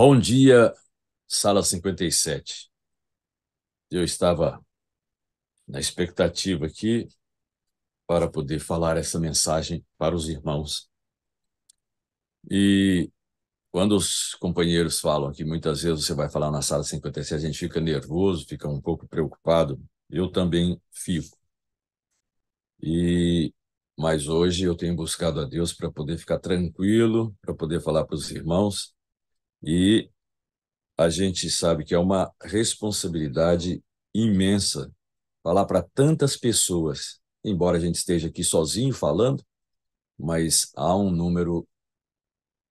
Bom dia, sala 57. Eu estava na expectativa aqui para poder falar essa mensagem para os irmãos. E quando os companheiros falam que muitas vezes você vai falar na sala 57, a gente fica nervoso, fica um pouco preocupado. Eu também fico. E mas hoje eu tenho buscado a Deus para poder ficar tranquilo, para poder falar para os irmãos. E a gente sabe que é uma responsabilidade imensa falar para tantas pessoas, embora a gente esteja aqui sozinho falando, mas há um número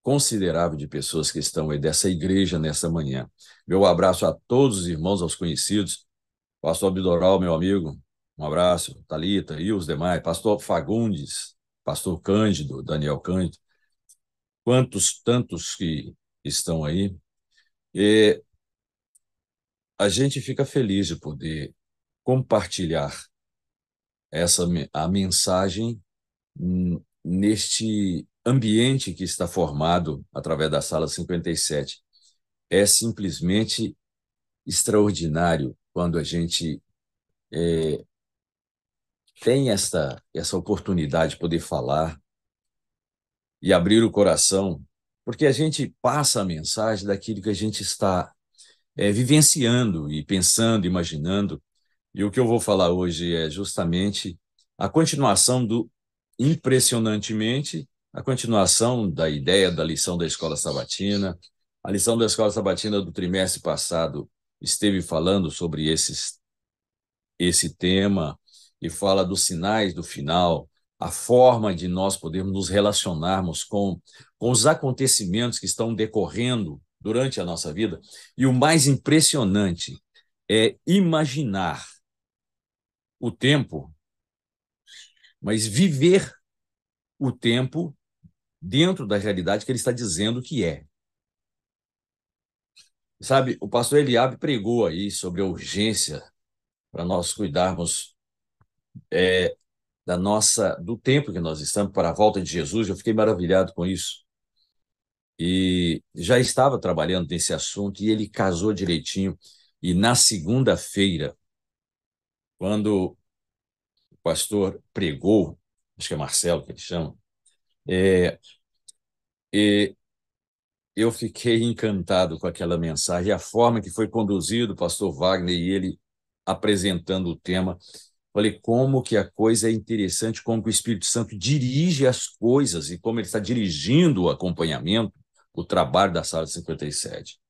considerável de pessoas que estão aí dessa igreja nessa manhã. Meu abraço a todos os irmãos, aos conhecidos, pastor Abdoral, meu amigo, um abraço, Talita e os demais, pastor Fagundes, pastor Cândido, Daniel Cândido, quantos tantos que estão aí. E a gente fica feliz de poder compartilhar a mensagem neste ambiente que está formado através da sala 57. É simplesmente extraordinário quando a gente tem essa oportunidade de poder falar e abrir o coração, porque a gente passa a mensagem daquilo que a gente está vivenciando e pensando, imaginando. E o que eu vou falar hoje é justamente a continuação impressionantemente, a continuação da ideia da lição da Escola Sabatina. A lição da Escola Sabatina do trimestre passado esteve falando sobre esse tema e fala dos sinais do final, a forma de nós podermos nos relacionarmos com os acontecimentos que estão decorrendo durante a nossa vida. E o mais impressionante é imaginar o tempo, mas viver o tempo dentro da realidade que ele está dizendo que é. Sabe, o pastor Eliabe pregou aí sobre a urgência para nós cuidarmos do tempo que nós estamos para a volta de Jesus. Eu fiquei maravilhado com isso. E já estava trabalhando nesse assunto e ele casou direitinho. E na segunda-feira, quando o pastor pregou, acho que é Marcelo que ele chama, é, é, eu fiquei encantado com aquela mensagem, a forma que foi conduzido o pastor Wagner e ele apresentando o tema. Falei, como que a coisa é interessante, como que o Espírito Santo dirige as coisas e como ele está dirigindo o acompanhamento, o trabalho da Sala 57.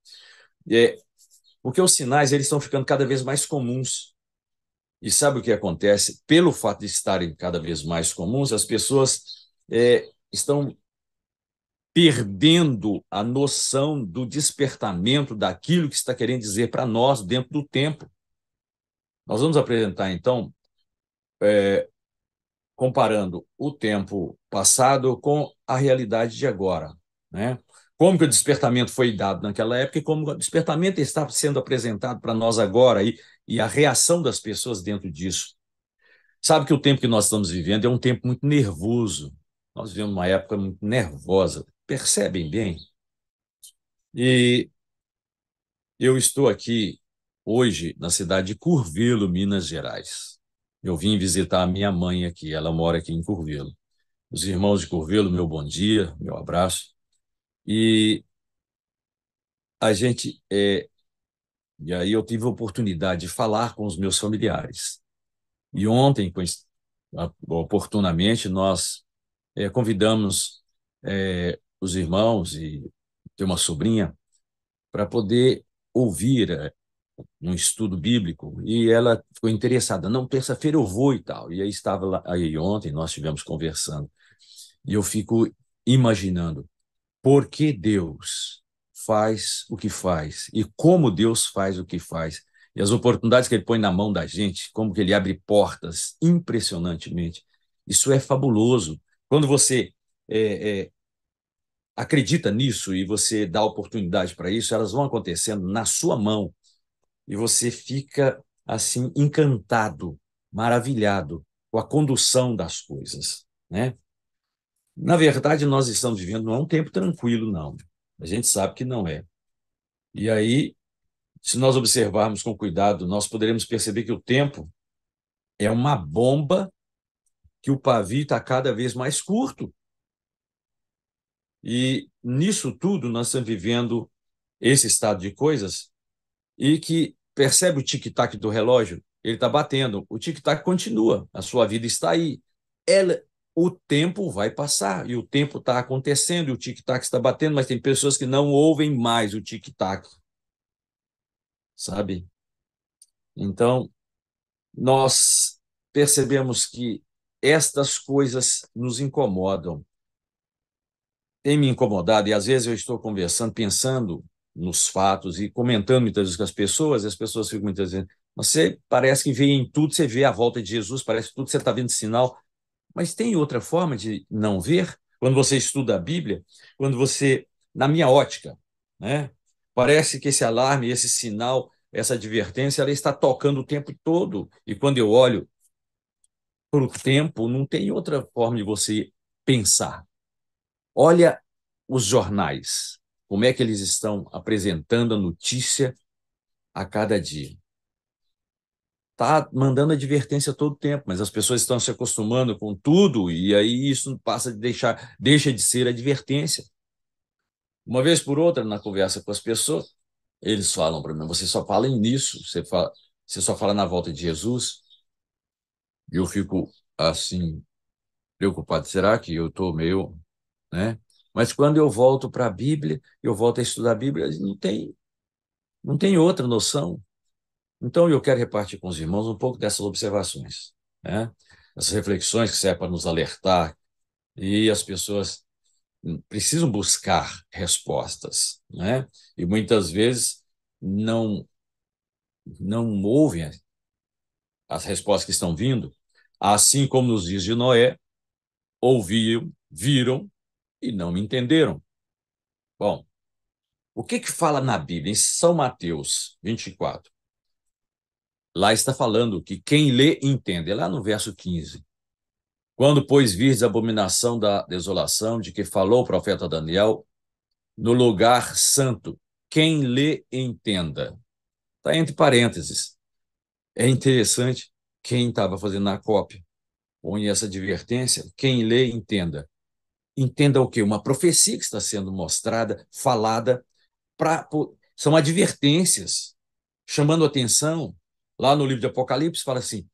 Porque os sinais eles estão ficando cada vez mais comuns. E sabe o que acontece? Pelo fato de estarem cada vez mais comuns, as pessoas estão perdendo a noção do despertamento daquilo que está querendo dizer para nós dentro do tempo. Nós vamos apresentar, então, comparando o tempo passado com a realidade de agora, né? Como que o despertamento foi dado naquela época e como o despertamento está sendo apresentado para nós agora e a reação das pessoas dentro disso. Sabe que o tempo que nós estamos vivendo é um tempo muito nervoso. Nós vivemos uma época muito nervosa. Percebem bem? E eu estou aqui hoje na cidade de Curvelo, Minas Gerais. Eu vim visitar a minha mãe aqui, ela mora aqui em Curvelo. Os irmãos de Curvelo, meu bom dia, meu abraço. E a gente, e aí eu tive a oportunidade de falar com os meus familiares. E ontem, oportunamente, nós convidamos os irmãos e tem uma sobrinha para poder ouvir um estudo bíblico e ela ficou interessada. Não, terça-feira eu vou e tal. E aí estava lá, aí ontem nós estivemos conversando e eu fico imaginando por que Deus faz o que faz e como Deus faz o que faz. E as oportunidades que ele põe na mão da gente, como que ele abre portas impressionantemente. Isso é fabuloso. Quando você acredita nisso e você dá oportunidade para isso, elas vão acontecendo na sua mão e você fica assim encantado, maravilhado com a condução das coisas, né? Na verdade, nós estamos vivendo não é um tempo tranquilo, não. A gente sabe que não é. E aí, se nós observarmos com cuidado, nós poderemos perceber que o tempo é uma bomba, que o pavio está cada vez mais curto. E nisso tudo nós estamos vivendo esse estado de coisas e que percebe o tic-tac do relógio, ele está batendo, o tic-tac continua, a sua vida está aí. Ela, o tempo vai passar e o tempo está acontecendo e o tic-tac está batendo, mas tem pessoas que não ouvem mais o tic-tac, sabe? Então, nós percebemos que estas coisas nos incomodam. Tem me incomodado, e às vezes eu estou conversando, pensando nos fatos e comentando muitas vezes com as pessoas, e as pessoas ficam muitas vezes, você parece que vê em tudo, você vê a volta de Jesus, parece que tudo você está vendo sinal, mas tem outra forma de não ver? Quando você estuda a Bíblia, quando você, na minha ótica, né, parece que esse alarme, esse sinal, essa advertência, ela está tocando o tempo todo, e quando eu olho para o tempo, não tem outra forma de você pensar. Olha os jornais, como é que eles estão apresentando a notícia a cada dia. Está mandando advertência todo tempo, mas as pessoas estão se acostumando com tudo e aí isso passa de deixa de ser advertência. Uma vez por outra, na conversa com as pessoas, eles falam para mim, você só fala nisso, você só fala na volta de Jesus. E eu fico assim, preocupado. Será que eu estou meio, né? Mas quando eu volto para a Bíblia, eu volto a estudar a Bíblia, não tem outra noção. Então, eu quero repartir com os irmãos um pouco dessas observações, né? Essas reflexões que servem para nos alertar, e as pessoas precisam buscar respostas, né? E muitas vezes não, não ouvem as respostas que estão vindo, assim como nos dias de Noé, ouviam, viram e não entenderam. Bom, o que que fala na Bíblia, em São Mateus 24? Lá está falando que quem lê entende. É lá no verso 15. Quando, pois, virdes a abominação da desolação de que falou o profeta Daniel, no lugar santo, quem lê entenda. Está entre parênteses. É interessante, quem estava fazendo a cópia, põe essa advertência, quem lê entenda. Entenda o quê? Uma profecia que está sendo mostrada, falada, são advertências, chamando atenção. Lá no livro de Apocalipse fala assim,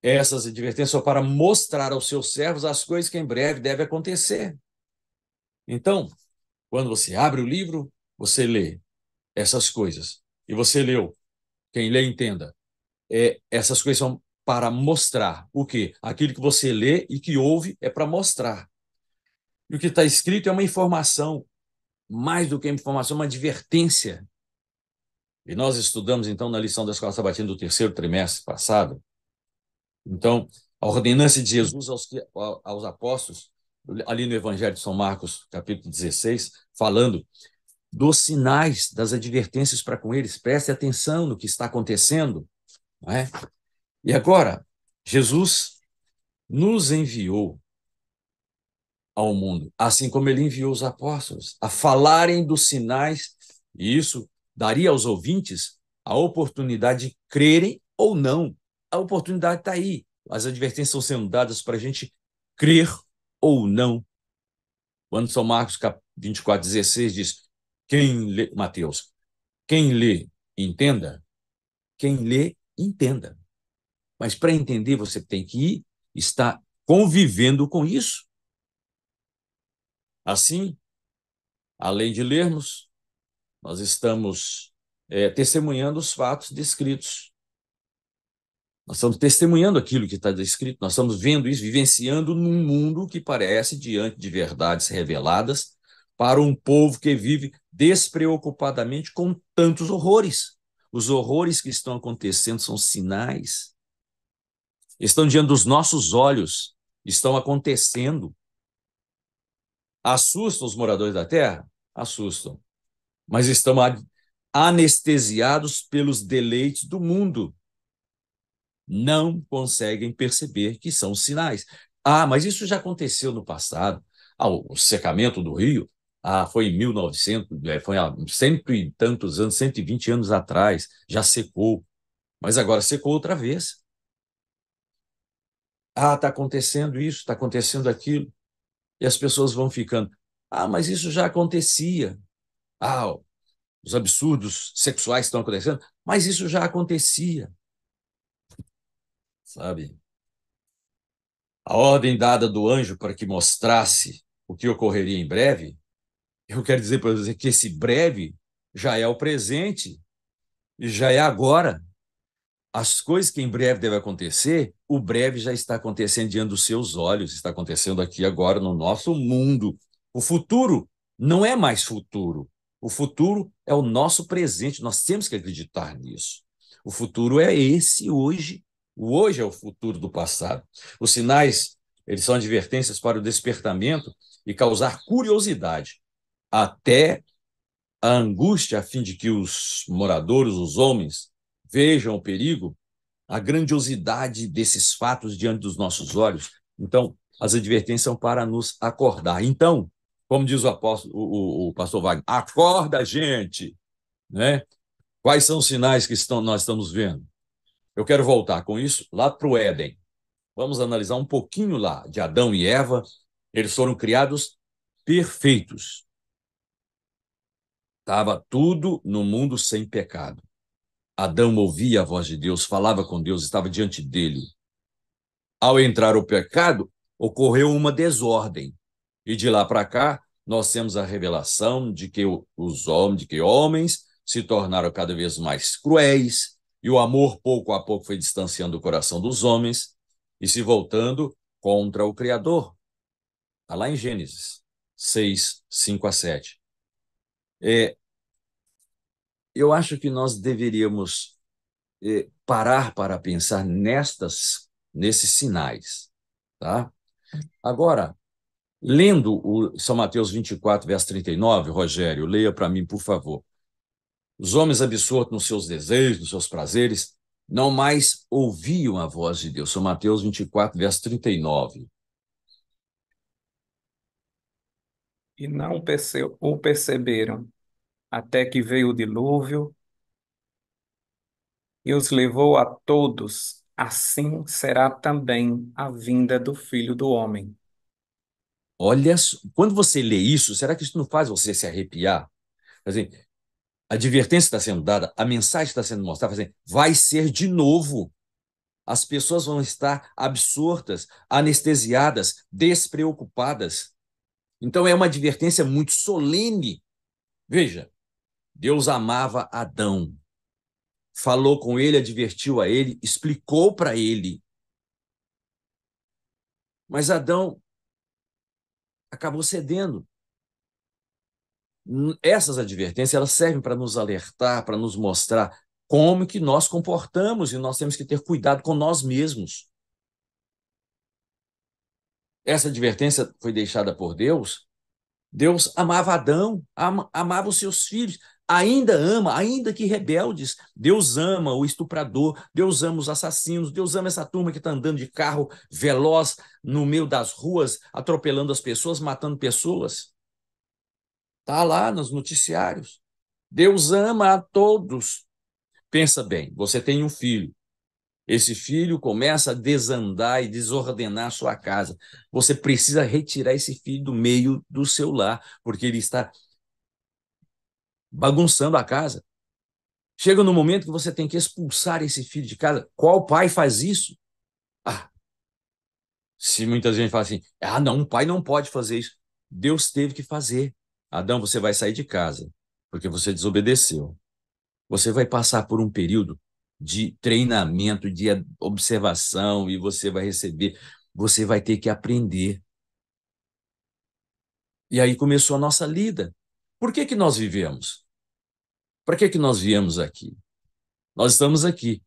essas advertências são para mostrar aos seus servos as coisas que em breve devem acontecer. Então, quando você abre o livro, você lê essas coisas. E você leu, quem lê entenda. Essas coisas são para mostrar o quê? Aquilo que você lê e que ouve é para mostrar. E o que está escrito é uma informação, mais do que uma informação, uma advertência. E nós estudamos, então, na lição da Escola Sabatina do terceiro trimestre passado, então, a ordenança de Jesus aos apóstolos, ali no Evangelho de São Marcos, capítulo 16, falando dos sinais, das advertências para com eles. Preste atenção no que está acontecendo. Não é? E agora, Jesus nos enviou ao mundo, assim como ele enviou os apóstolos, a falarem dos sinais, e isso daria aos ouvintes a oportunidade de crerem ou não. A oportunidade está aí. As advertências estão sendo dadas para a gente crer ou não. Quando São Marcos 24:16 diz, quem lê, Mateus, quem lê, entenda, quem lê, entenda. Mas para entender, você tem que estar convivendo com isso. Assim, além de lermos, nós estamos testemunhando os fatos descritos. Nós estamos testemunhando aquilo que está descrito, nós estamos vendo isso, vivenciando num mundo que parece diante de verdades reveladas para um povo que vive despreocupadamente com tantos horrores. Os horrores que estão acontecendo são sinais, estão diante dos nossos olhos, estão acontecendo. Assustam os moradores da terra? Assustam. Mas estão anestesiados pelos deleites do mundo. Não conseguem perceber que são sinais. Ah, mas isso já aconteceu no passado. Ah, o secamento do rio. foi em 1900, foi há cento e tantos anos, 120 anos atrás, já secou, mas agora secou outra vez. Está acontecendo isso, está acontecendo aquilo, e as pessoas vão ficando, mas isso já acontecia. Os absurdos sexuais estão acontecendo, mas isso já acontecia, sabe? A ordem dada do anjo para que mostrasse o que ocorreria em breve, eu quero dizer para você que esse breve já é o presente, e já é agora. As coisas que em breve devem acontecer, o breve já está acontecendo diante dos seus olhos, está acontecendo aqui agora no nosso mundo. O futuro não é mais futuro. O futuro é o nosso presente, nós temos que acreditar nisso. O futuro é esse hoje. O hoje é o futuro do passado. Os sinais, eles são advertências para o despertamento e causar curiosidade, até a angústia, a fim de que os moradores, os homens, vejam o perigo, a grandiosidade desses fatos diante dos nossos olhos. Então, as advertências são para nos acordar. Então, como diz o apóstolo, o pastor Wagner, acorda, gente, né? Quais são os sinais que nós estamos vendo? Eu quero voltar com isso lá para o Éden. Vamos analisar um pouquinho lá de Adão e Eva. Eles foram criados perfeitos. Estava tudo no mundo sem pecado. Adão ouvia a voz de Deus, falava com Deus, estava diante dele. Ao entrar o pecado, ocorreu uma desordem. E de lá para cá, nós temos a revelação de que homens se tornaram cada vez mais cruéis, e o amor pouco a pouco foi distanciando o coração dos homens e se voltando contra o Criador. Está lá em Gênesis 6, 5 a 7. Eu acho que nós deveríamos parar para pensar nesses sinais. Tá? Agora, lendo o São Mateus 24, verso 39, Rogério, leia para mim, por favor. Os homens absortos nos seus desejos, nos seus prazeres, não mais ouviam a voz de Deus. São Mateus 24, verso 39. E não o perceberam, até que veio o dilúvio e os levou a todos. Assim será também a vinda do Filho do Homem. Olha, quando você lê isso, será que isso não faz você se arrepiar? Quer dizer, a advertência está sendo dada, a mensagem está sendo mostrada, vai ser de novo. As pessoas vão estar absortas, anestesiadas, despreocupadas. Então é uma advertência muito solene. Veja, Deus amava Adão, falou com ele, advertiu a ele, explicou para ele. Mas Adão acabou cedendo. Essas advertências elas servem para nos alertar, para nos mostrar como que nós comportamos, e nós temos que ter cuidado com nós mesmos. Essa advertência foi deixada por Deus. Deus amava Adão, amava os seus filhos, ainda ama, ainda que rebeldes. Deus ama o estuprador, Deus ama os assassinos, Deus ama essa turma que está andando de carro veloz no meio das ruas, atropelando as pessoas, matando pessoas. Está lá nos noticiários. Deus ama a todos. Pensa bem, você tem um filho. Esse filho começa a desandar e desordenar a sua casa. Você precisa retirar esse filho do meio do seu lar, porque ele está bagunçando a casa. Chega no momento que você tem que expulsar esse filho de casa. Qual pai faz isso? Se muita gente fala assim, não, um pai não pode fazer isso. Deus teve que fazer. Adão, você vai sair de casa, porque você desobedeceu. Você vai passar por um período de treinamento, de observação, e você vai ter que aprender. E aí começou a nossa lida. Por que nós vivemos? Para que nós viemos aqui? Nós estamos aqui,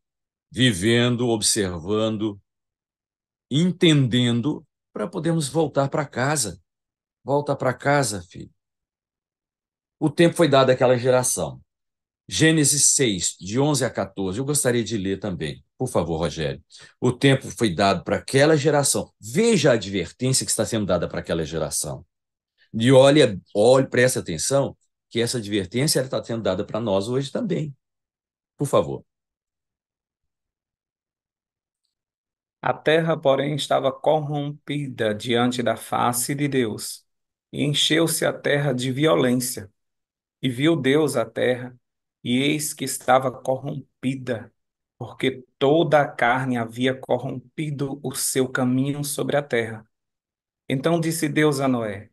vivendo, observando, entendendo, para podermos voltar para casa. Volta para casa, filho. O tempo foi dado àquela geração. Gênesis 6, de 11 a 14. Eu gostaria de ler também. Por favor, Rogério. O tempo foi dado para aquela geração. Veja a advertência que está sendo dada para aquela geração. E olhe, preste atenção, que essa advertência está sendo dada para nós hoje também. Por favor. A terra, porém, estava corrompida diante da face de Deus, e encheu-se a terra de violência. E viu Deus a terra, e eis que estava corrompida, porque toda a carne havia corrompido o seu caminho sobre a terra. Então disse Deus a Noé: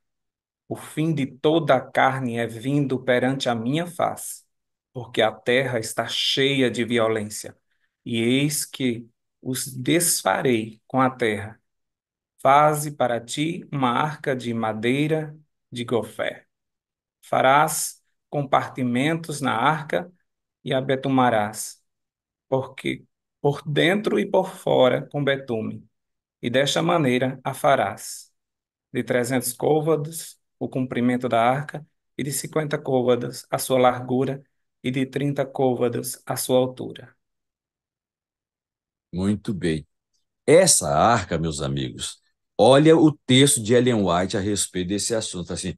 O fim de toda a carne é vindo perante a minha face, porque a terra está cheia de violência. E eis que os desfarei com a terra. Faze para ti uma arca de madeira de gofé. Farás compartimentos na arca e a betumarás, porque por dentro e por fora com betume. E desta maneira a farás. De 300 côvados o comprimento da arca, e de 50 côvados a sua largura, e de 30 côvados a sua altura. Muito bem. Essa arca, meus amigos, olha o texto de Ellen White a respeito desse assunto. Assim,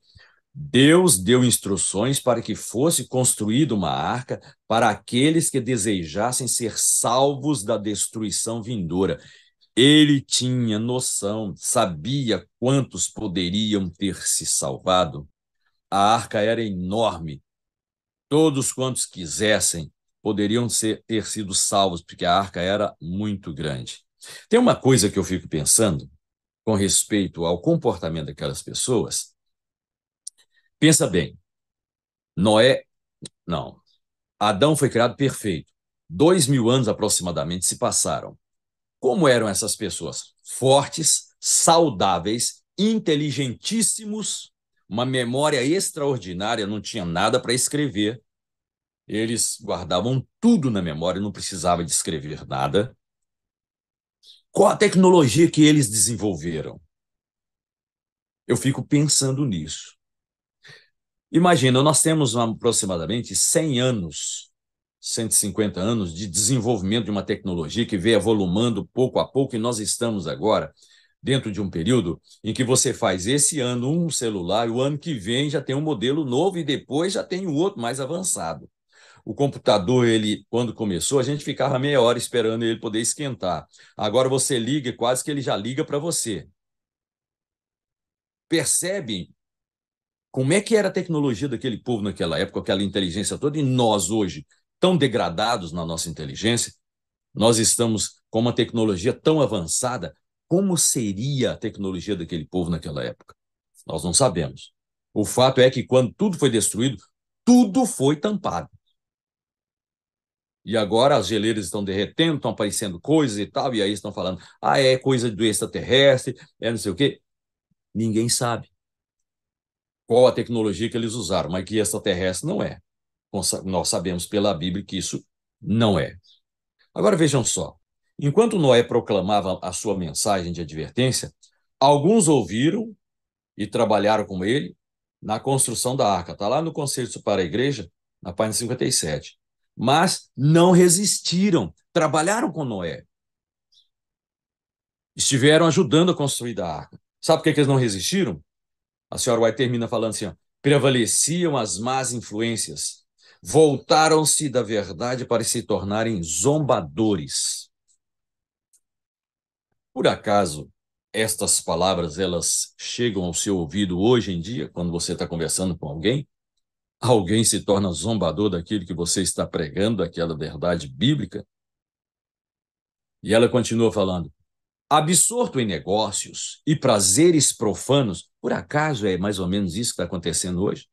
Deus deu instruções para que fosse construída uma arca para aqueles que desejassem ser salvos da destruição vindoura. Ele tinha noção, sabia quantos poderiam ter se salvado. A arca era enorme. Todos quantos quisessem poderiam ter sido salvos, porque a arca era muito grande. Tem uma coisa que eu fico pensando com respeito ao comportamento daquelas pessoas. Pensa bem, Noé, não, Adão foi criado perfeito. 2000 anos aproximadamente se passaram. Como eram essas pessoas? Fortes, saudáveis, inteligentíssimos, uma memória extraordinária, não tinha nada para escrever. Eles guardavam tudo na memória, não precisava de escrever nada. Qual a tecnologia que eles desenvolveram? Eu fico pensando nisso. Imagina, nós temos aproximadamente 100 anos, 150 anos de desenvolvimento de uma tecnologia que veio avolumando pouco a pouco, e nós estamos agora dentro de um período em que você faz esse ano um celular, o ano que vem já tem um modelo novo e depois já tem o outro mais avançado. O computador, ele, quando começou, a gente ficava meia hora esperando ele poder esquentar. Agora você liga, quase que ele já liga para você. Percebem como é que era a tecnologia daquele povo naquela época, aquela inteligência toda, e nós hoje, tão degradados na nossa inteligência, nós estamos com uma tecnologia tão avançada. Como seria a tecnologia daquele povo naquela época? Nós não sabemos. O fato é que quando tudo foi destruído, tudo foi tampado. E agora as geleiras estão derretendo, estão aparecendo coisas e tal, e aí estão falando, é coisa do extraterrestre, é não sei o quê. Ninguém sabe qual a tecnologia que eles usaram, mas que extraterrestre não é. Nós sabemos pela Bíblia que isso não é. Agora vejam só, enquanto Noé proclamava a sua mensagem de advertência, alguns ouviram e trabalharam com ele na construção da arca. Está lá no Conselho para a Igreja, na página 57. Mas não resistiram, trabalharam com Noé. Estiveram ajudando a construir a arca. Sabe por que eles não resistiram? A senhora White termina falando assim, ó, prevaleciam as más influências, voltaram-se da verdade para se tornarem zombadores. Por acaso, estas palavras, elas chegam ao seu ouvido hoje em dia, quando você está conversando com alguém? Alguém se torna zombador daquilo que você está pregando, daquela verdade bíblica? E ela continua falando, absorto em negócios e prazeres profanos, por acaso é mais ou menos isso que está acontecendo hoje?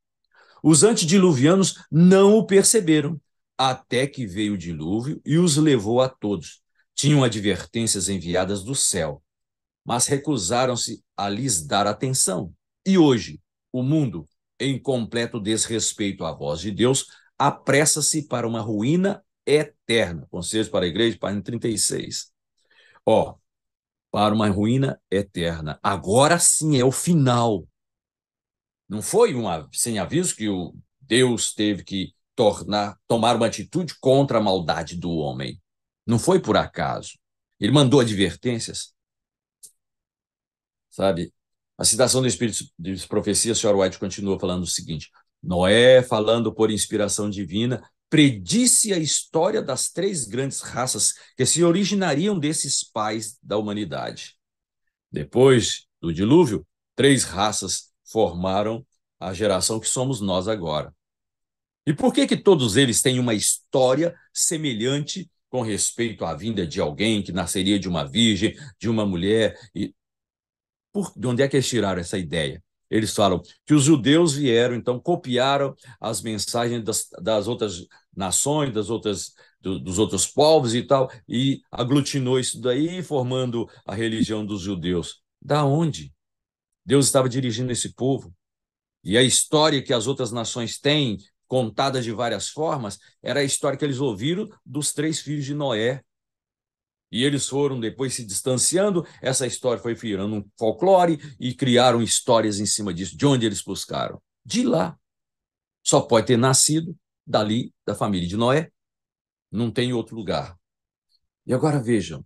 Os antediluvianos não o perceberam, até que veio o dilúvio e os levou a todos. Tinham advertências enviadas do céu, mas recusaram-se a lhes dar atenção. E hoje, o mundo, em completo desrespeito à voz de Deus, apressa-se para uma ruína eterna. Conselhos para a Igreja, página 36. Para uma ruína eterna. Agora sim é o final. Não foi sem aviso que o Deus teve que tomar uma atitude contra a maldade do homem. Não foi por acaso. Ele mandou advertências. Sabe? A citação do Espírito de Profecia, o Sr. White continua falando o seguinte: Noé, falando por inspiração divina, predisse a história das três grandes raças que se originariam desses pais da humanidade. Depois do dilúvio, três raças formaram a geração que somos nós agora. E por que todos eles têm uma história semelhante com respeito à vinda de alguém que nasceria de uma virgem, de uma mulher? E de onde é que eles tiraram essa ideia? Eles falam que os judeus vieram, então copiaram as mensagens das outras nações, dos outros povos e tal, e aglutinou isso daí, formando a religião dos judeus. Da onde? Deus estava dirigindo esse povo. E a história que as outras nações têm, contada de várias formas, era a história que eles ouviram dos três filhos de Noé. E eles foram depois se distanciando, essa história foi virando um folclore e criaram histórias em cima disso. De onde eles buscaram? De lá. Só pode ter nascido dali, da família de Noé. Não tem outro lugar. E agora vejam,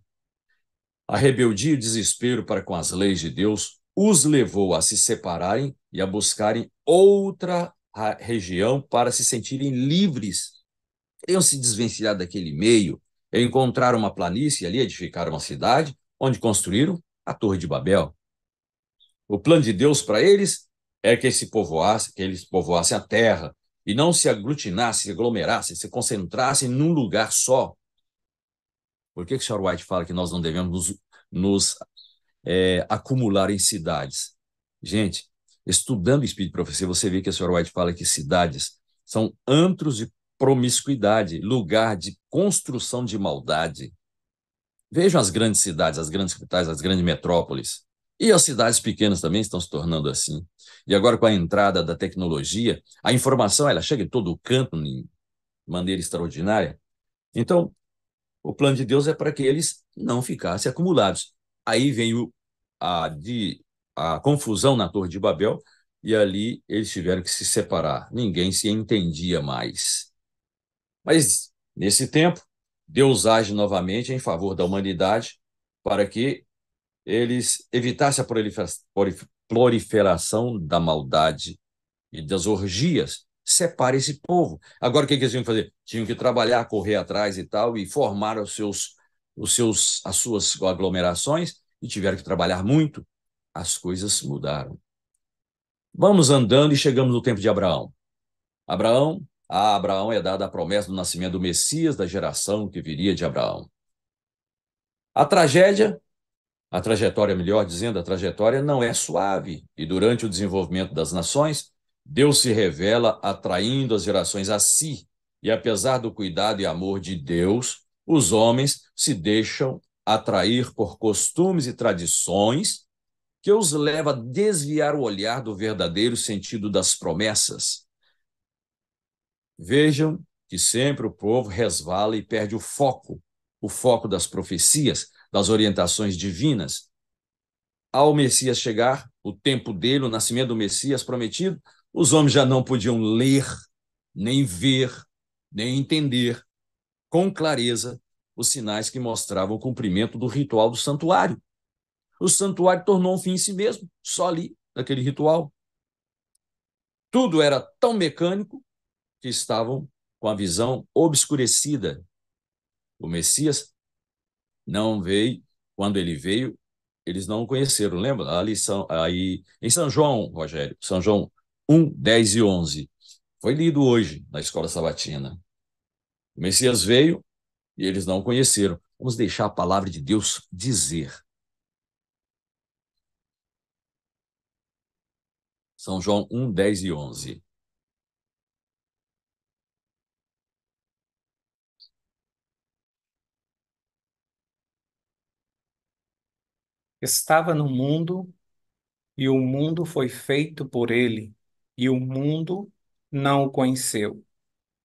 a rebeldia e o desespero para com as leis de Deus os levou a se separarem e a buscarem outra região para se sentirem livres. Queriam se desvencilhar daquele meio, encontraram uma planície ali, edificaram uma cidade, onde construíram a Torre de Babel. O plano de Deus para eles é que eles povoassem a terra e não se aglutinassem, se aglomerassem, se concentrassem num lugar só. Por que o Sr. White fala que nós não devemos nos acumular em cidades? Gente, estudando o Espírito de Profecia, você vê que o Sr. White fala que cidades são antros de promiscuidade, lugar de construção de maldade. Vejam as grandes cidades, as grandes capitais, as grandes metrópoles. E as cidades pequenas também estão se tornando assim. E agora, com a entrada da tecnologia, a informação ela chega em todo o canto de maneira extraordinária. Então, o plano de Deus é para que eles não ficassem acumulados. Aí vem a confusão na Torre de Babel, e ali eles tiveram que se separar. Ninguém se entendia mais. Mas, nesse tempo, Deus age novamente em favor da humanidade para que eles evitassem a proliferação da maldade e das orgias. Separe esse povo. Agora, o que eles tinham que fazer? Tinham que trabalhar, correr atrás e tal, e formar as suas aglomerações, e tiveram que trabalhar muito. As coisas mudaram. Vamos andando e chegamos no tempo de Abraão. A Abraão é dada a promessa do nascimento do Messias, da geração que viria de Abraão. A trajetória, melhor dizendo, a trajetória não é suave. E durante o desenvolvimento das nações, Deus se revela atraindo as gerações a si. E apesar do cuidado e amor de Deus, os homens se deixam atrair por costumes e tradições que os leva a desviar o olhar do verdadeiro sentido das promessas. Vejam que sempre o povo resvala e perde o foco das profecias, das orientações divinas. Ao Messias chegar, o tempo dele, o nascimento do Messias prometido, os homens já não podiam ler, nem ver, nem entender com clareza os sinais que mostravam o cumprimento do ritual do santuário. O santuário tornou um fim em si mesmo, só ali, naquele ritual. Tudo era tão mecânico que estavam com a visão obscurecida. O Messias não veio, quando ele veio, eles não o conheceram, lembra? A lição aí em São João, Rogério, São João 1, 10 e 11. Foi lido hoje na escola sabatina. O Messias veio e eles não o conheceram. Vamos deixar a palavra de Deus dizer. São João 1, 10 e 11. Estava no mundo, e o mundo foi feito por ele, e o mundo não o conheceu.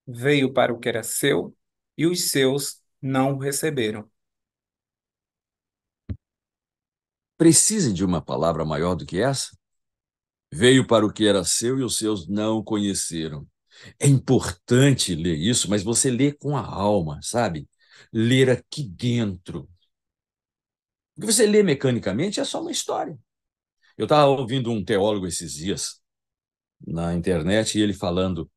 Veio para o que era seu, e os seus não o receberam. Precisa de uma palavra maior do que essa? Veio para o que era seu e os seus não o conheceram. É importante ler isso, mas você lê com a alma, sabe? Ler aqui dentro. O que você lê mecanicamente é só uma história. Eu estava ouvindo um teólogo esses dias na internet e ele falando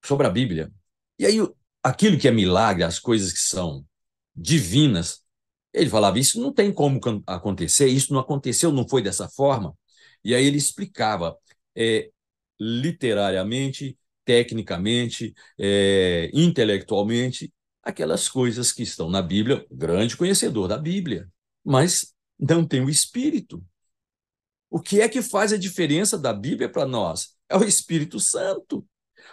sobre a Bíblia. E aí, aquilo que é milagre, as coisas que são divinas, ele falava: isso não tem como acontecer, isso não aconteceu, não foi dessa forma. E aí ele explicava literariamente, tecnicamente, intelectualmente, aquelas coisas que estão na Bíblia, grande conhecedor da Bíblia, mas não tem o Espírito. O que é que faz a diferença da Bíblia para nós? É o Espírito Santo.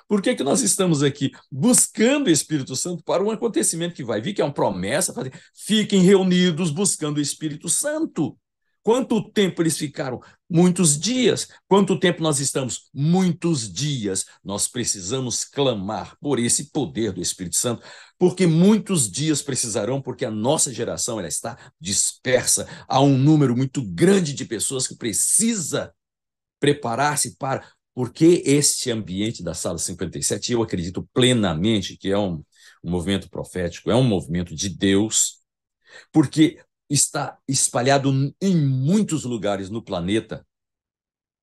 Por que nós estamos aqui buscando o Espírito Santo para um acontecimento que vai vir, que é uma promessa? Fiquem reunidos buscando o Espírito Santo. Quanto tempo eles ficaram? Muitos dias. Quanto tempo nós estamos? Muitos dias. Nós precisamos clamar por esse poder do Espírito Santo, porque muitos dias precisarão, porque a nossa geração ela está dispersa. Há um número muito grande de pessoas que precisa preparar-se para. Porque este ambiente da Sala 57, eu acredito plenamente que é um movimento profético, é um movimento de Deus, porque está espalhado em muitos lugares no planeta.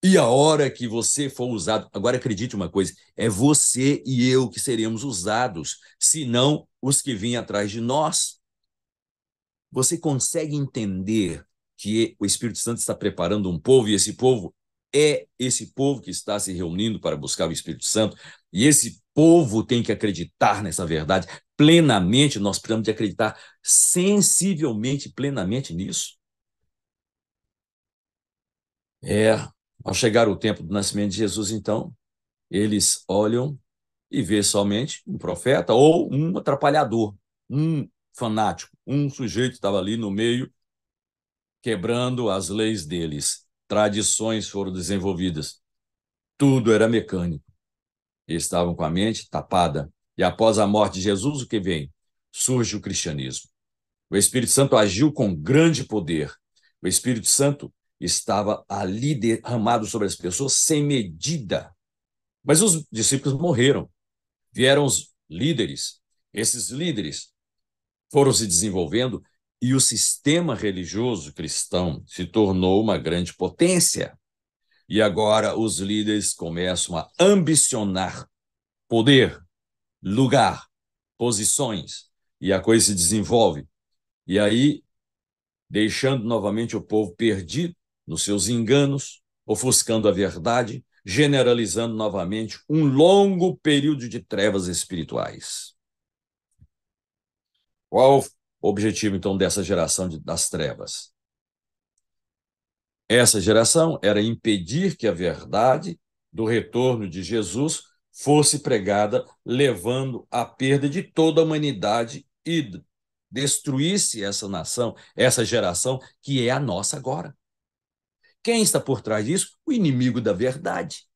E a hora que você for usado, agora acredite uma coisa, é você e eu que seremos usados, se não os que vêm atrás de nós. Você consegue entender que o Espírito Santo está preparando um povo e esse povo é esse povo que está se reunindo para buscar o Espírito Santo, e esse povo tem que acreditar nessa verdade plenamente. Nós precisamos de acreditar sensivelmente, plenamente nisso. Ao chegar o tempo do nascimento de Jesus, então, eles olham e vê somente um profeta ou um atrapalhador, um fanático, um sujeito que estava ali no meio quebrando as leis deles. Tradições foram desenvolvidas. Tudo era mecânico. Estavam com a mente tapada. E após a morte de Jesus, o que vem? Surge o cristianismo. O Espírito Santo agiu com grande poder. O Espírito Santo estava ali derramado sobre as pessoas sem medida. Mas os discípulos morreram. Vieram os líderes. Esses líderes foram se desenvolvendo e o sistema religioso cristão se tornou uma grande potência. E agora os líderes começam a ambicionar poder, lugar, posições, e a coisa se desenvolve. E aí, deixando novamente o povo perdido nos seus enganos, ofuscando a verdade, generalizando novamente um longo período de trevas espirituais. Qual o objetivo, então, dessa geração das trevas? Essa geração era impedir que a verdade do retorno de Jesus fosse pregada, levando à perda de toda a humanidade e destruísse essa nação, essa geração que é a nossa agora. Quem está por trás disso? O inimigo da verdade.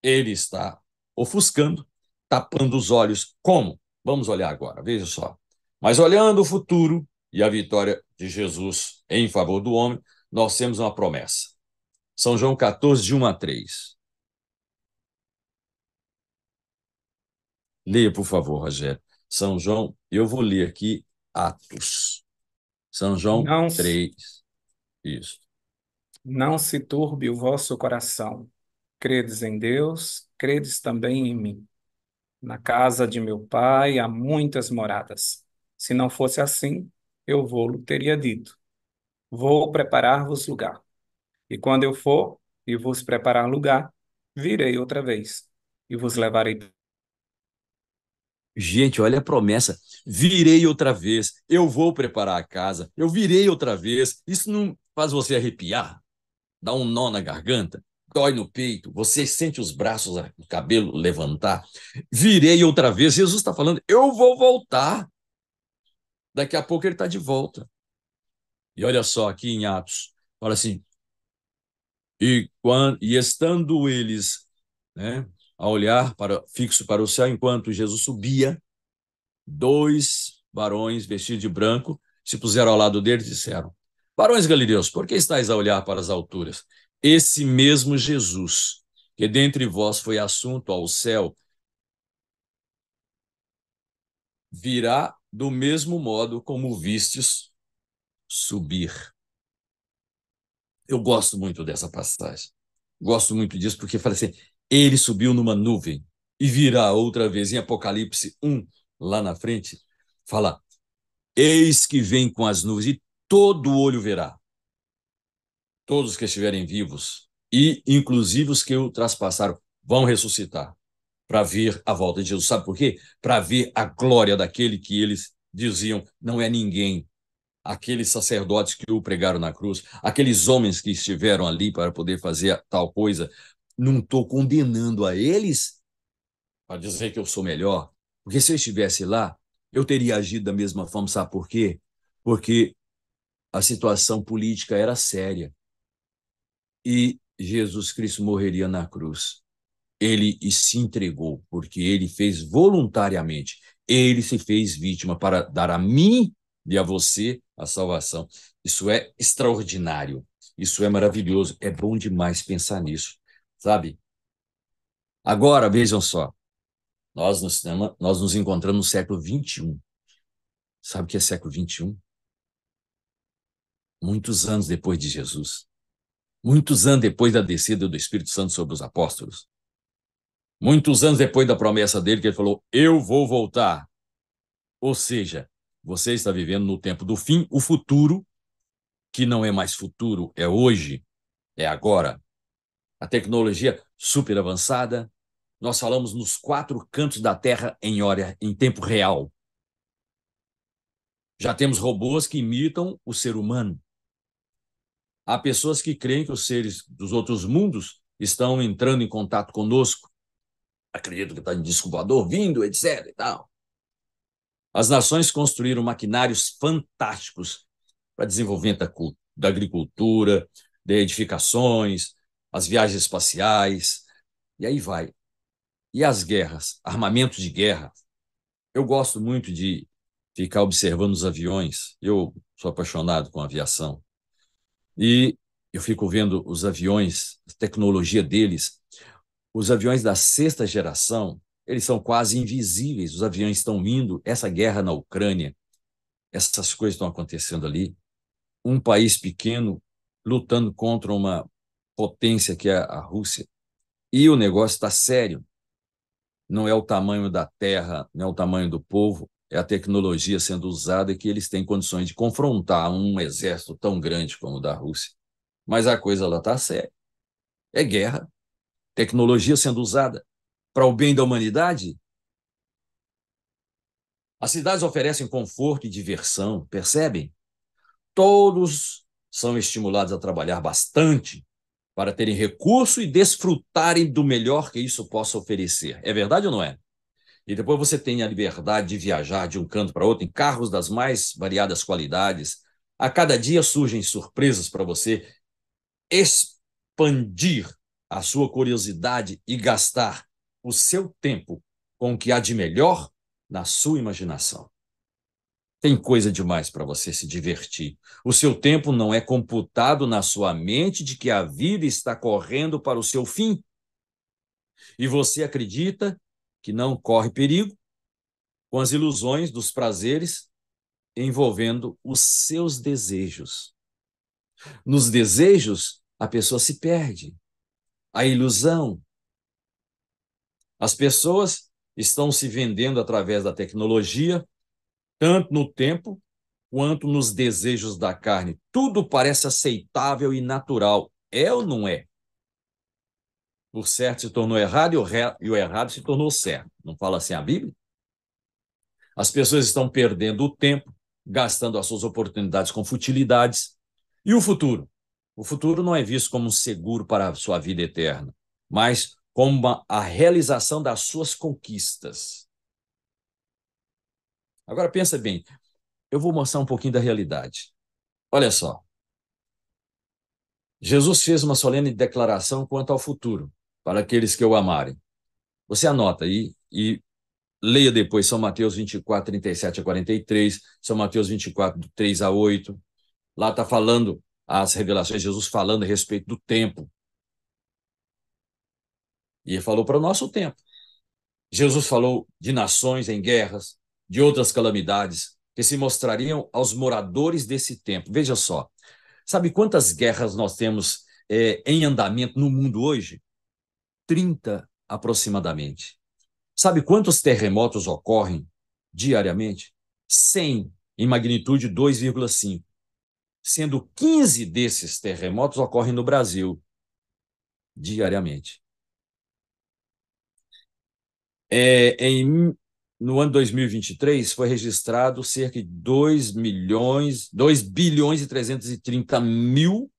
Ele está ofuscando, tapando os olhos. Como? Vamos olhar agora, veja só. Mas olhando o futuro e a vitória de Jesus em favor do homem, nós temos uma promessa. São João 14, de 1 a 3. Leia, por favor, Rogério. São João, eu vou ler aqui Atos. São João Não, 3. Isso. não se turbe o vosso coração. Credes em Deus, credes também em mim. Na casa de meu pai há muitas moradas. Se não fosse assim, eu vou-lo teria dito. Vou preparar-vos lugar. E quando eu for e vos preparar lugar, virei outra vez e vos levarei. Gente, olha a promessa. Virei outra vez. Eu vou preparar a casa. Eu virei outra vez. Isso não faz você arrepiar? Dá um nó na garganta? Dói no peito? Você sente os braços, o cabelo levantar? Virei outra vez. Jesus está falando, eu vou voltar. Daqui a pouco ele está de volta. E olha só aqui em Atos. Fala assim, e estando eles, né, a olhar fixo para o céu, enquanto Jesus subia, dois varões vestidos de branco se puseram ao lado deles e disseram: Varões galileus, por que estáis a olhar para as alturas? Esse mesmo Jesus, que dentre vós foi assunto ao céu, virá do mesmo modo como vistes subir. Eu gosto muito dessa passagem. Gosto muito disso porque fala assim, ele subiu numa nuvem e virá outra vez em Apocalipse 1, lá na frente, fala, eis que vem com as nuvens e todo olho verá, todos que estiverem vivos e inclusive os que o traspassaram vão ressuscitar para ver a volta de Jesus. Sabe por quê? Para ver a glória daquele que eles diziam não é ninguém, aqueles sacerdotes que o pregaram na cruz, aqueles homens que estiveram ali para poder fazer tal coisa. Não estou condenando a eles para dizer que eu sou melhor, porque se eu estivesse lá, eu teria agido da mesma forma. Sabe por quê? Porque a situação política era séria e Jesus Cristo morreria na cruz. Ele se entregou, porque ele fez voluntariamente. Ele se fez vítima para dar a mim e a você a salvação. Isso é extraordinário. Isso é maravilhoso. É bom demais pensar nisso, sabe? Agora, vejam só. Nós no cinema, nós nos encontramos no século XXI. Sabe o que é século XXI? Muitos anos depois de Jesus. Muitos anos depois da descida do Espírito Santo sobre os apóstolos. Muitos anos depois da promessa dele, que ele falou, eu vou voltar. Ou seja, você está vivendo no tempo do fim, o futuro, que não é mais futuro, é hoje, é agora. A tecnologia super avançada, nós falamos nos 4 cantos da Terra em tempo real. Já temos robôs que imitam o ser humano. Há pessoas que creem que os seres dos outros mundos estão entrando em contato conosco. Acredito que está em disco voador vindo, etc. e tal. As nações construíram maquinários fantásticos para desenvolvimento da agricultura, de edificações, as viagens espaciais, e aí vai. E as guerras, armamentos de guerra. Eu gosto muito de ficar observando os aviões. Eu sou apaixonado com aviação. E eu fico vendo os aviões, a tecnologia deles. Os aviões da 6ª geração, eles são quase invisíveis. Os aviões estão indo, essa guerra na Ucrânia, essas coisas estão acontecendo ali. Um país pequeno lutando contra uma potência que é a Rússia. E o negócio está sério. Não é o tamanho da terra, não é o tamanho do povo, é a tecnologia sendo usada que eles têm condições de confrontar um exército tão grande como o da Rússia. Mas a coisa lá está séria. É guerra. Tecnologia sendo usada para o bem da humanidade. As cidades oferecem conforto e diversão, percebem? Todos são estimulados a trabalhar bastante para terem recurso e desfrutarem do melhor que isso possa oferecer. É verdade ou não é? E depois você tem a liberdade de viajar de um canto para outro em carros das mais variadas qualidades. A cada dia surgem surpresas para você expandir a sua curiosidade e gastar o seu tempo com o que há de melhor na sua imaginação. Tem coisa demais para você se divertir. O seu tempo não é computado na sua mente de que a vida está correndo para o seu fim. E você acredita que não corre perigo com as ilusões dos prazeres envolvendo os seus desejos. Nos desejos, a pessoa se perde. A ilusão. As pessoas estão se vendendo através da tecnologia, tanto no tempo quanto nos desejos da carne. Tudo parece aceitável e natural. É ou não é? O certo se tornou errado e o errado se tornou certo. Não fala assim a Bíblia? As pessoas estão perdendo o tempo, gastando as suas oportunidades com futilidades. E o futuro? O futuro não é visto como um seguro para a sua vida eterna, mas como a realização das suas conquistas. Agora pensa bem, eu vou mostrar um pouquinho da realidade. Olha só, Jesus fez uma solene declaração quanto ao futuro, para aqueles que o amarem. Você anota aí e leia depois São Mateus 24, 37 a 43, São Mateus 24, 3 a 8. Lá está falando as revelações, Jesus falando a respeito do tempo. E ele falou para o nosso tempo. Jesus falou de nações em guerras, de outras calamidades que se mostrariam aos moradores desse tempo. Veja só, Sabe quantas guerras nós temos em andamento no mundo hoje? 30 aproximadamente. Sabe quantos terremotos ocorrem diariamente? 100 em magnitude 2,5. Sendo 15 desses terremotos ocorrem no Brasil diariamente. No ano 2023, foi registrado cerca de 2 bilhões e 330 mil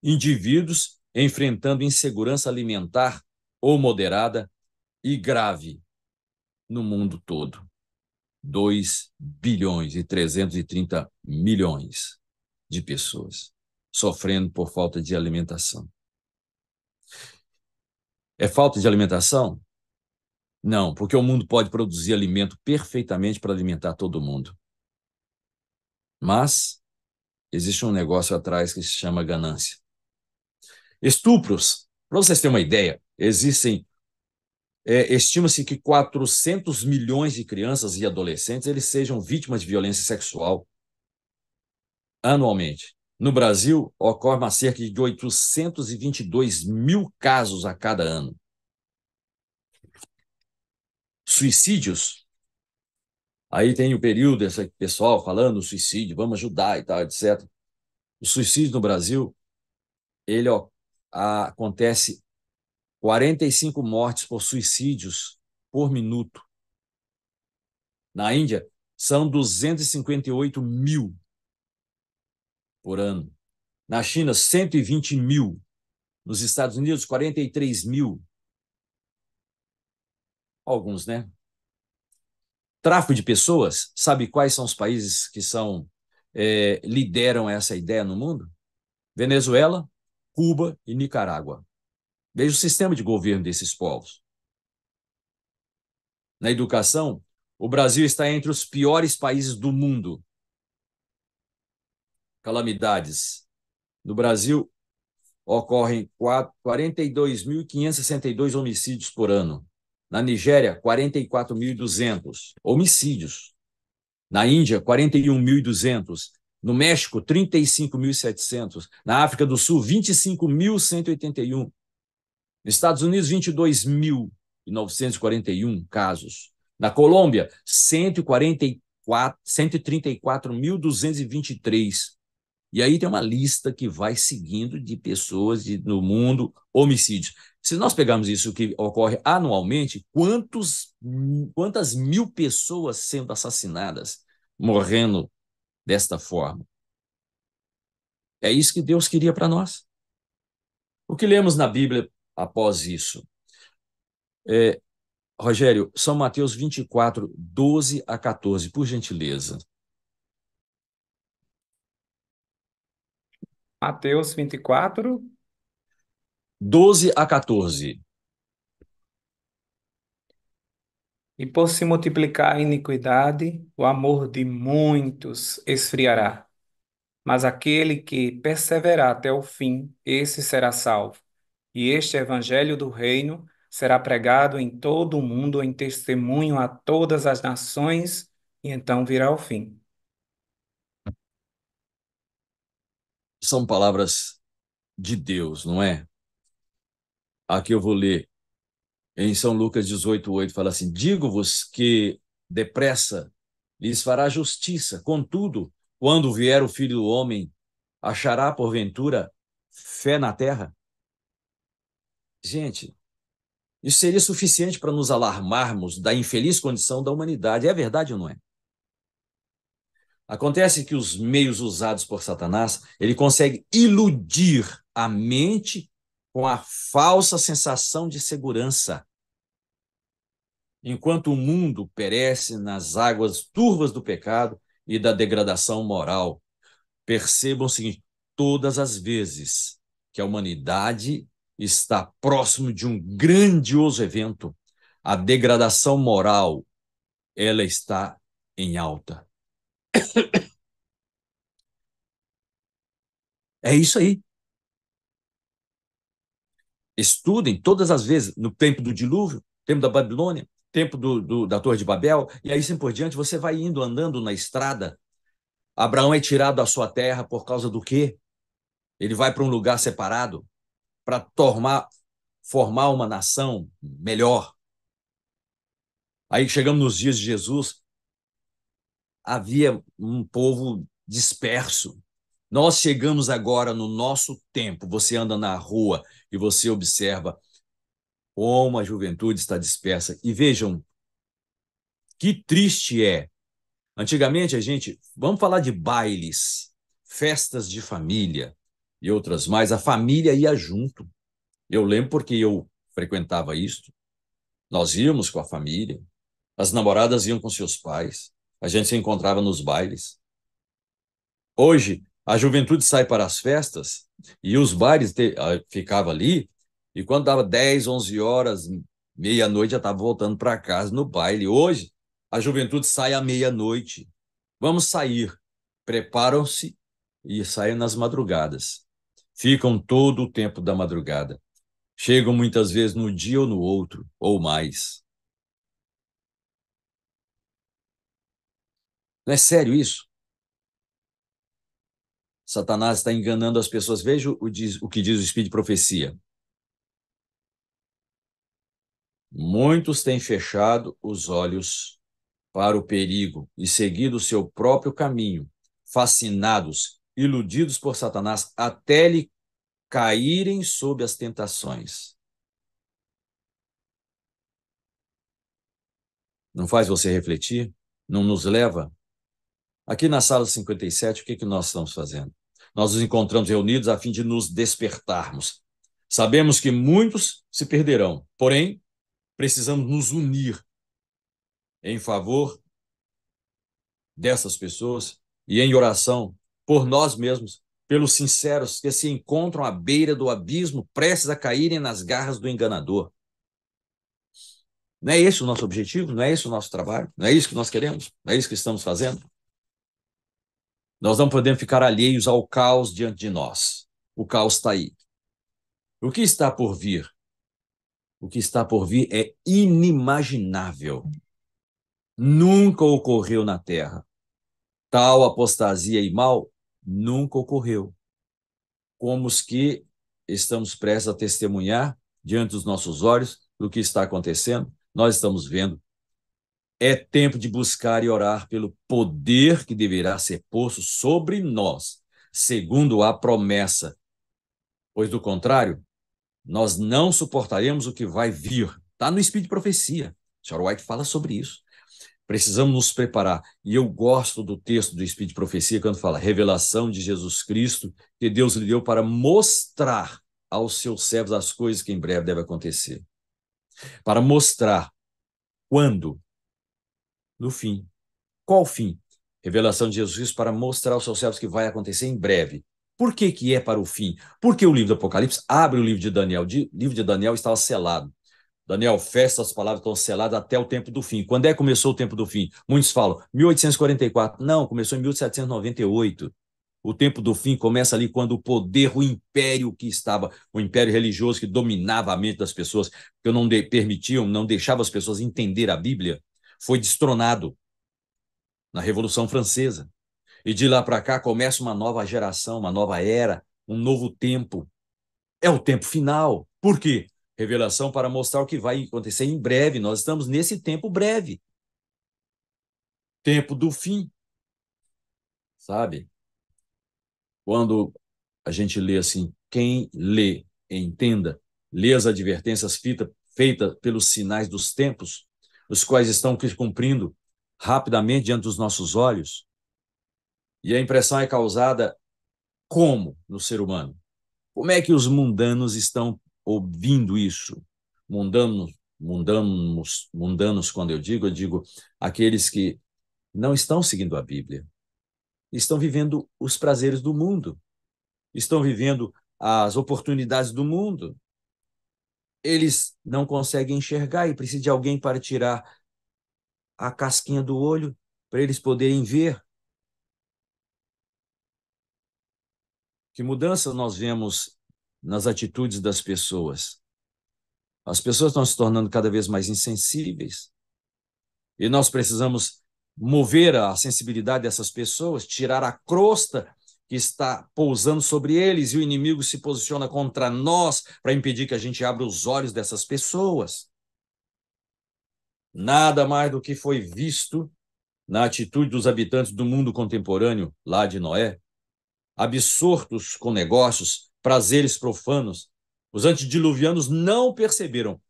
indivíduos enfrentando insegurança alimentar ou moderada e grave no mundo todo. 2 bilhões e 330 milhões de pessoas sofrendo por falta de alimentação. É falta de alimentação? Não, porque o mundo pode produzir alimento perfeitamente para alimentar todo mundo. Mas existe um negócio atrás que se chama ganância. Estupros, para vocês terem uma ideia, estima-se que 400 milhões de crianças e adolescentes eles sejam vítimas de violência sexual anualmente. No Brasil, ocorrem cerca de 822 mil casos a cada ano. Suicídios, aí tem o período, esse pessoal falando suicídio, vamos ajudar e tal, etc. O suicídio no Brasil, ele acontece 45 mortes por suicídios por minuto. Na Índia, são 258 mil por ano. Na China, 120 mil. Nos Estados Unidos, 43 mil. Alguns, né? Tráfico de pessoas, sabe quais são os países que lideram essa ideia no mundo? Venezuela, Cuba e Nicarágua. Veja o sistema de governo desses povos. Na educação, o Brasil está entre os piores países do mundo. Calamidades. No Brasil, ocorrem 42.562 homicídios por ano. Na Nigéria, 44.200 homicídios. Na Índia, 41.200. No México, 35.700. Na África do Sul, 25.181. Nos Estados Unidos, 22.941 casos. Na Colômbia, 134.223. E aí tem uma lista que vai seguindo de pessoas no mundo, homicídios. Se nós pegarmos isso que ocorre anualmente, quantas mil pessoas sendo assassinadas, morrendo desta forma? É isso que Deus queria para nós. O que lemos na Bíblia após isso? Rogério, São Mateus 24, 12 a 14, por gentileza. Mateus 24. 12 a 14. E por se multiplicar a iniquidade, o amor de muitos esfriará. Mas aquele que perseverar até o fim, esse será salvo. E este evangelho do reino será pregado em todo o mundo em testemunho a todas as nações, e então virá o fim. São palavras de Deus, não é? Aqui eu vou ler em São Lucas 18:8, fala assim: digo-vos que depressa lhes fará justiça, contudo, quando vier o Filho do Homem, achará porventura fé na terra? Gente, isso seria suficiente para nos alarmarmos da infeliz condição da humanidade. É verdade ou não é? Acontece que os meios usados por Satanás, ele consegue iludir a mente com a falsa sensação de segurança. Enquanto o mundo perece nas águas turvas do pecado e da degradação moral, percebam o seguinte: todas as vezes que a humanidade está próximo de um grandioso evento, a degradação moral, ela está em alta. É isso aí. Estudem todas as vezes, no tempo do dilúvio, tempo da Babilônia, tempo da Torre de Babel, e aí assim por diante, você vai indo, andando na estrada. Abraão é tirado da sua terra por causa do quê? Ele vai para um lugar separado para formar uma nação melhor. Aí chegamos nos dias de Jesus, havia um povo disperso. Nós chegamos agora no nosso tempo. Você anda na rua e você observa como a juventude está dispersa. E vejam, que triste é. Antigamente vamos falar de bailes, festas de família e outras mais, a família ia junto. Eu lembro porque eu frequentava isso. Nós íamos com a família, as namoradas iam com seus pais, a gente se encontrava nos bailes. Hoje, a juventude sai para as festas e os bailes ficavam ali, e quando dava 10, 11 horas, meia-noite, já estava voltando para casa no baile. Hoje, a juventude sai à meia-noite. Vamos sair. Preparam-se e saem nas madrugadas. Ficam todo o tempo da madrugada. Chegam muitas vezes no dia ou no outro, ou mais. Não é sério isso? Satanás está enganando as pessoas. Veja o que diz o Espírito de Profecia. Muitos têm fechado os olhos para o perigo e seguido o seu próprio caminho, fascinados, iludidos por Satanás, até lhe caírem sob as tentações. Não faz você refletir? Não nos leva? Aqui na sala 57, o que nós estamos fazendo? Nós nos encontramos reunidos a fim de nos despertarmos. Sabemos que muitos se perderão, porém, precisamos nos unir em favor dessas pessoas e em oração por nós mesmos, pelos sinceros que se encontram à beira do abismo, prestes a caírem nas garras do enganador. Não é esse o nosso objetivo? Não é esse o nosso trabalho? Não é isso que nós queremos? Não é isso que estamos fazendo? Nós não podemos ficar alheios ao caos diante de nós. O caos está aí. O que está por vir? O que está por vir é inimaginável. Nunca ocorreu na Terra. Tal apostasia e mal nunca ocorreu. Como os que estamos prestes a testemunhar diante dos nossos olhos do que está acontecendo, nós estamos vendo. É tempo de buscar e orar pelo poder que deverá ser posto sobre nós, segundo a promessa. Pois, do contrário, nós não suportaremos o que vai vir. Está no Espírito de Profecia. O Sr. White fala sobre isso. Precisamos nos preparar. E eu gosto do texto do Espírito de Profecia quando fala revelação de Jesus Cristo, que Deus lhe deu para mostrar aos seus servos as coisas que em breve devem acontecer. Para mostrar quando? No fim. Qual o fim? Revelação de Jesus Cristo para mostrar aos seus servos que vai acontecer em breve. Por que é para o fim? Porque o livro do Apocalipse abre o livro de Daniel. O livro de Daniel estava selado. Daniel, fecha as palavras estão seladas até o tempo do fim. Quando é que começou o tempo do fim? Muitos falam 1844. Não, começou em 1798. O tempo do fim começa ali quando o poder, o império que estava, o império religioso que dominava a mente das pessoas, que não permitiam, não deixava as pessoas entender a Bíblia, foi destronado na Revolução Francesa. E de lá para cá começa uma nova geração, uma nova era, um novo tempo. É o tempo final. Por quê? Revelação para mostrar o que vai acontecer em breve. Nós estamos nesse tempo breve. Tempo do fim. Sabe? Quando a gente lê assim, quem lê, entenda, lê as advertências feitas pelos sinais dos tempos, os quais estão cumprindo rapidamente diante dos nossos olhos, e a impressão é causada como no ser humano? Como é que os mundanos estão ouvindo isso? Mundanos, quando eu digo aqueles que não estão seguindo a Bíblia, estão vivendo os prazeres do mundo, estão vivendo as oportunidades do mundo. Eles não conseguem enxergar e precisam de alguém para tirar a casquinha do olho para eles poderem ver. Que mudanças nós vemos nas atitudes das pessoas? As pessoas estão se tornando cada vez mais insensíveis. E nós precisamos mover a sensibilidade dessas pessoas, tirar a crosta que está pousando sobre eles e o inimigo se posiciona contra nós para impedir que a gente abra os olhos dessas pessoas. Nada mais do que foi visto na atitude dos habitantes do mundo contemporâneo, lá de Noé, absortos com negócios, prazeres profanos. Os antediluvianos não perceberam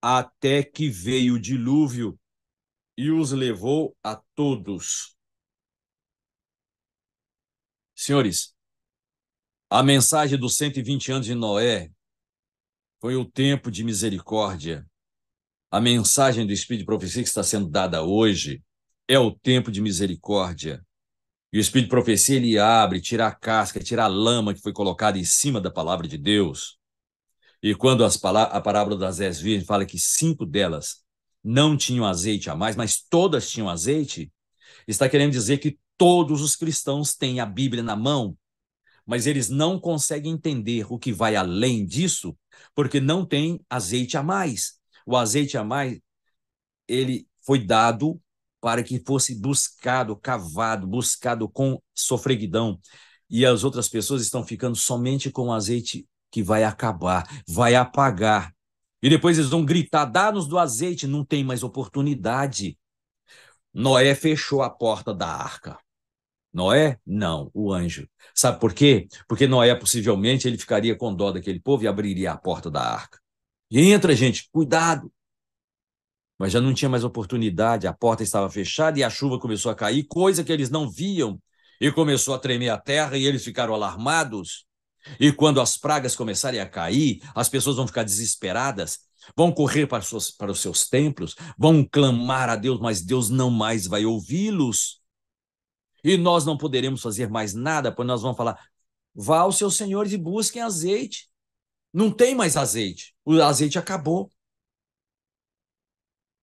até que veio o dilúvio e os levou a todos. Senhores, a mensagem dos 120 anos de Noé foi o tempo de misericórdia. A mensagem do Espírito de Profecia que está sendo dada hoje é o tempo de misericórdia. E o Espírito de Profecia, ele abre, tira a casca, tira a lama que foi colocada em cima da palavra de Deus. E quando a parábola das 10 virgens fala que 5 delas não tinham azeite a mais, mas todas tinham azeite, está querendo dizer que todos os cristãos têm a Bíblia na mão, mas eles não conseguem entender o que vai além disso, porque não tem azeite a mais. O azeite a mais, ele foi dado para que fosse buscado, cavado, buscado com sofreguidão. E as outras pessoas estão ficando somente com o azeite que vai acabar, vai apagar. E depois eles vão gritar, dá-nos do azeite, não tem mais oportunidade. Noé fechou a porta da arca. Noé? Não, o anjo. Sabe por quê? Porque Noé, possivelmente, ele ficaria com dó daquele povo e abriria a porta da arca. E entra, gente, cuidado. Mas já não tinha mais oportunidade, a porta estava fechada e a chuva começou a cair, coisa que eles não viam, e começou a tremer a terra e eles ficaram alarmados. E quando as pragas começarem a cair, as pessoas vão ficar desesperadas, vão correr para os seus templos, vão clamar a Deus, mas Deus não mais vai ouvi-los. E nós não poderemos fazer mais nada, pois nós vamos falar, vá aos seus senhores e busquem azeite. Não tem mais azeite, o azeite acabou.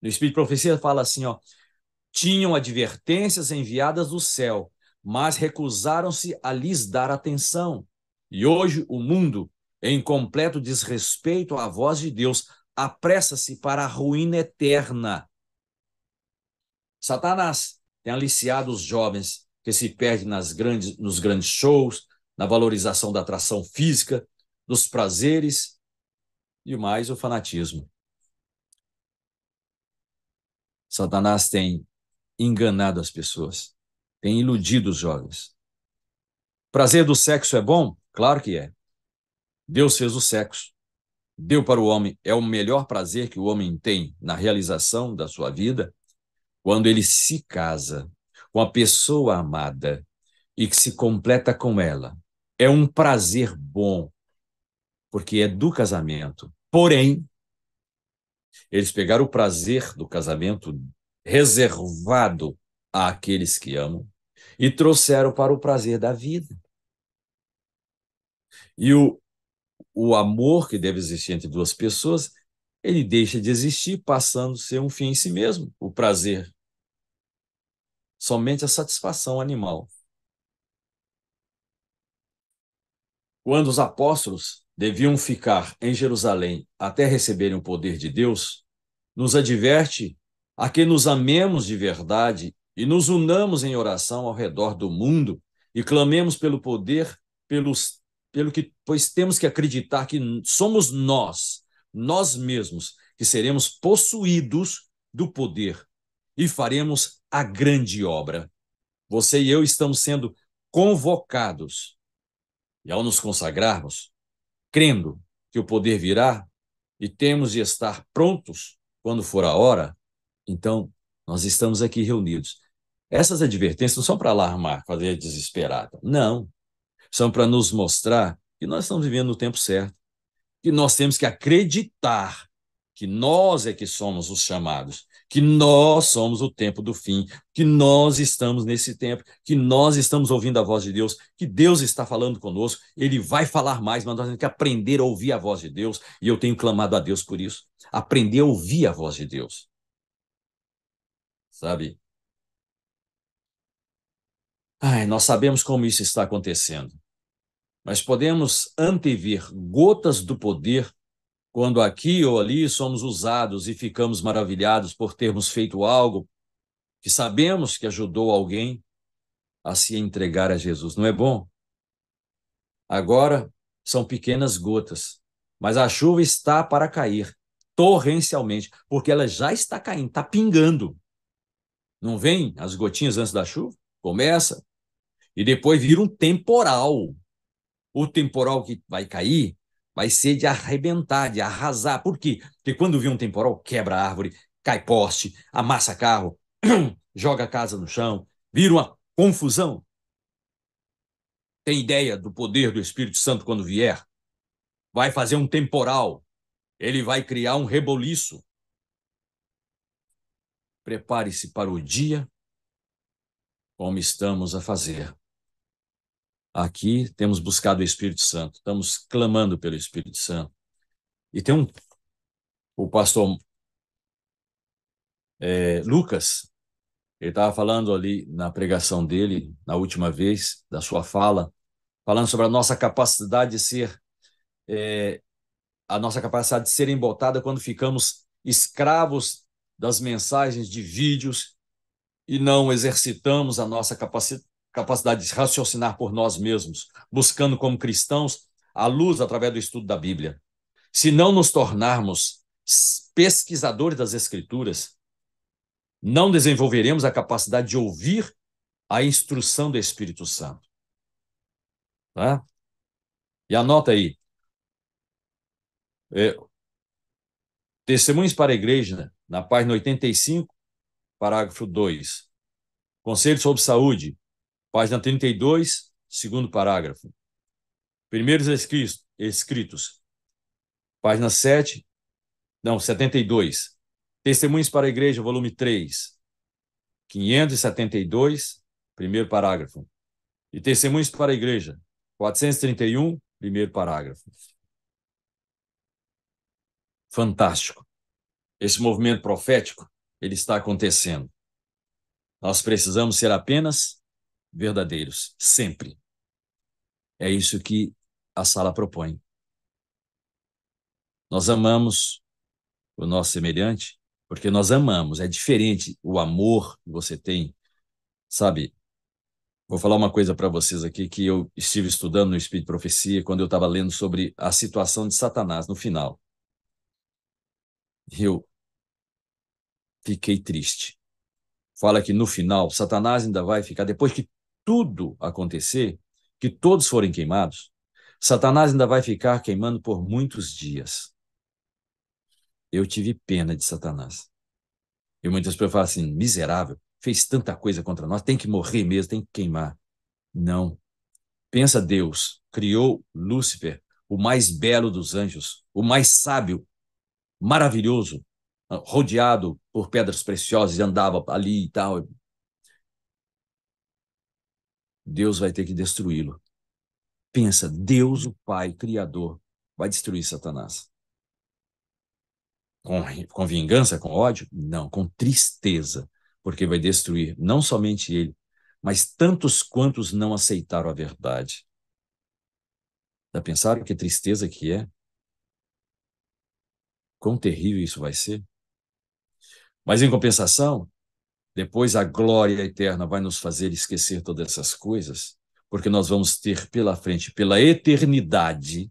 No Espírito de Profecia fala assim, ó, tinham advertências enviadas do céu, mas recusaram-se a lhes dar atenção. E hoje o mundo, em completo desrespeito à voz de Deus, apressa-se para a ruína eterna. Satanás tem aliciado os jovens que se perdem nos grandes shows, na valorização da atração física, dos prazeres e mais o fanatismo. Satanás tem enganado as pessoas, tem iludido os jovens. Prazer do sexo é bom? Claro que é. Deus fez o sexo, deu para o homem, é o melhor prazer que o homem tem na realização da sua vida, quando ele se casa com a pessoa amada e que se completa com ela. É um prazer bom, porque é do casamento. Porém, eles pegaram o prazer do casamento reservado àqueles que amam e trouxeram para o prazer da vida. E o amor que deve existir entre duas pessoas, ele deixa de existir, passando a ser um fim em si mesmo, o prazer. Somente a satisfação animal. Quando os apóstolos deviam ficar em Jerusalém até receberem o poder de Deus, nos adverte a que nos amemos de verdade e nos unamos em oração ao redor do mundo e clamemos pelo poder, pois temos que acreditar que somos nós mesmos, que seremos possuídos do poder e faremos a grande obra. Você e eu estamos sendo convocados. E ao nos consagrarmos, crendo que o poder virá e temos de estar prontos quando for a hora, então nós estamos aqui reunidos. Essas advertências não são para alarmar, fazer desesperada. Não. São para nos mostrar que nós estamos vivendo no tempo certo, que nós temos que acreditar que nós é que somos os chamados, que nós somos o tempo do fim, que nós estamos nesse tempo, que nós estamos ouvindo a voz de Deus, que Deus está falando conosco, Ele vai falar mais, mas nós temos que aprender a ouvir a voz de Deus, e eu tenho clamado a Deus por isso, aprender a ouvir a voz de Deus. Sabe? Nós sabemos como isso está acontecendo, mas podemos antever gotas do poder quando aqui ou ali somos usados e ficamos maravilhados por termos feito algo que sabemos que ajudou alguém a se entregar a Jesus. Não é bom? Agora são pequenas gotas, mas a chuva está para cair torrencialmente, porque ela já está caindo, está pingando. Não vem as gotinhas antes da chuva? Começa e depois vira um temporal. O temporal que vai cair vai ser de arrebentar, de arrasar. Por quê? Porque quando vem um temporal, quebra a árvore, cai poste, amassa carro, joga a casa no chão, vira uma confusão. Tem ideia do poder do Espírito Santo quando vier? Vai fazer um temporal. Ele vai criar um reboliço. Prepare-se para o dia como estamos a fazer. Aqui temos buscado o Espírito Santo, estamos clamando pelo Espírito Santo. E tem o pastor Lucas, ele estava falando ali na pregação dele, na última vez, da sua fala, falando sobre a nossa capacidade de ser, a nossa capacidade de ser embotada quando ficamos escravos das mensagens de vídeos e não exercitamos a nossa capacidade de raciocinar por nós mesmos, buscando como cristãos a luz através do estudo da Bíblia. Se não nos tornarmos pesquisadores das Escrituras, não desenvolveremos a capacidade de ouvir a instrução do Espírito Santo. Tá? E anota aí. Testemunhos para a Igreja, na página 85, parágrafo 2. Conselho sobre Saúde, página 32, segundo parágrafo. Primeiros escritos, página 72. Testemunhos para a Igreja, volume 3, 572, primeiro parágrafo. E Testemunhos para a Igreja, 431, primeiro parágrafo. Fantástico. Esse movimento profético, ele está acontecendo. Nós precisamos ser apenas verdadeiros, sempre. É isso que a sala propõe. Nós amamos o nosso semelhante, porque nós amamos. É diferente o amor que você tem, sabe? Vou falar uma coisa para vocês aqui que eu estive estudando no Espírito de Profecia quando eu estava lendo sobre a situação de Satanás no final. Eu fiquei triste. Fala que no final, Satanás ainda vai ficar, depois que tudo acontecer, que todos forem queimados, Satanás ainda vai ficar queimando por muitos dias. Eu tive pena de Satanás. E muitas pessoas falam assim, miserável, fez tanta coisa contra nós, tem que morrer mesmo, tem que queimar. Não. Pensa Deus, criou Lúcifer, o mais belo dos anjos, o mais sábio, maravilhoso, rodeado por pedras preciosas, e andava ali e tal. Deus vai ter que destruí-lo. Pensa, Deus, o Pai, Criador, vai destruir Satanás. Com vingança, com ódio? Não, com tristeza, porque vai destruir não somente ele, mas tantos quantos não aceitaram a verdade. Já pensaram que tristeza que é? Quão terrível isso vai ser? Mas, em compensação, depois a glória eterna vai nos fazer esquecer todas essas coisas, porque nós vamos ter pela frente, pela eternidade,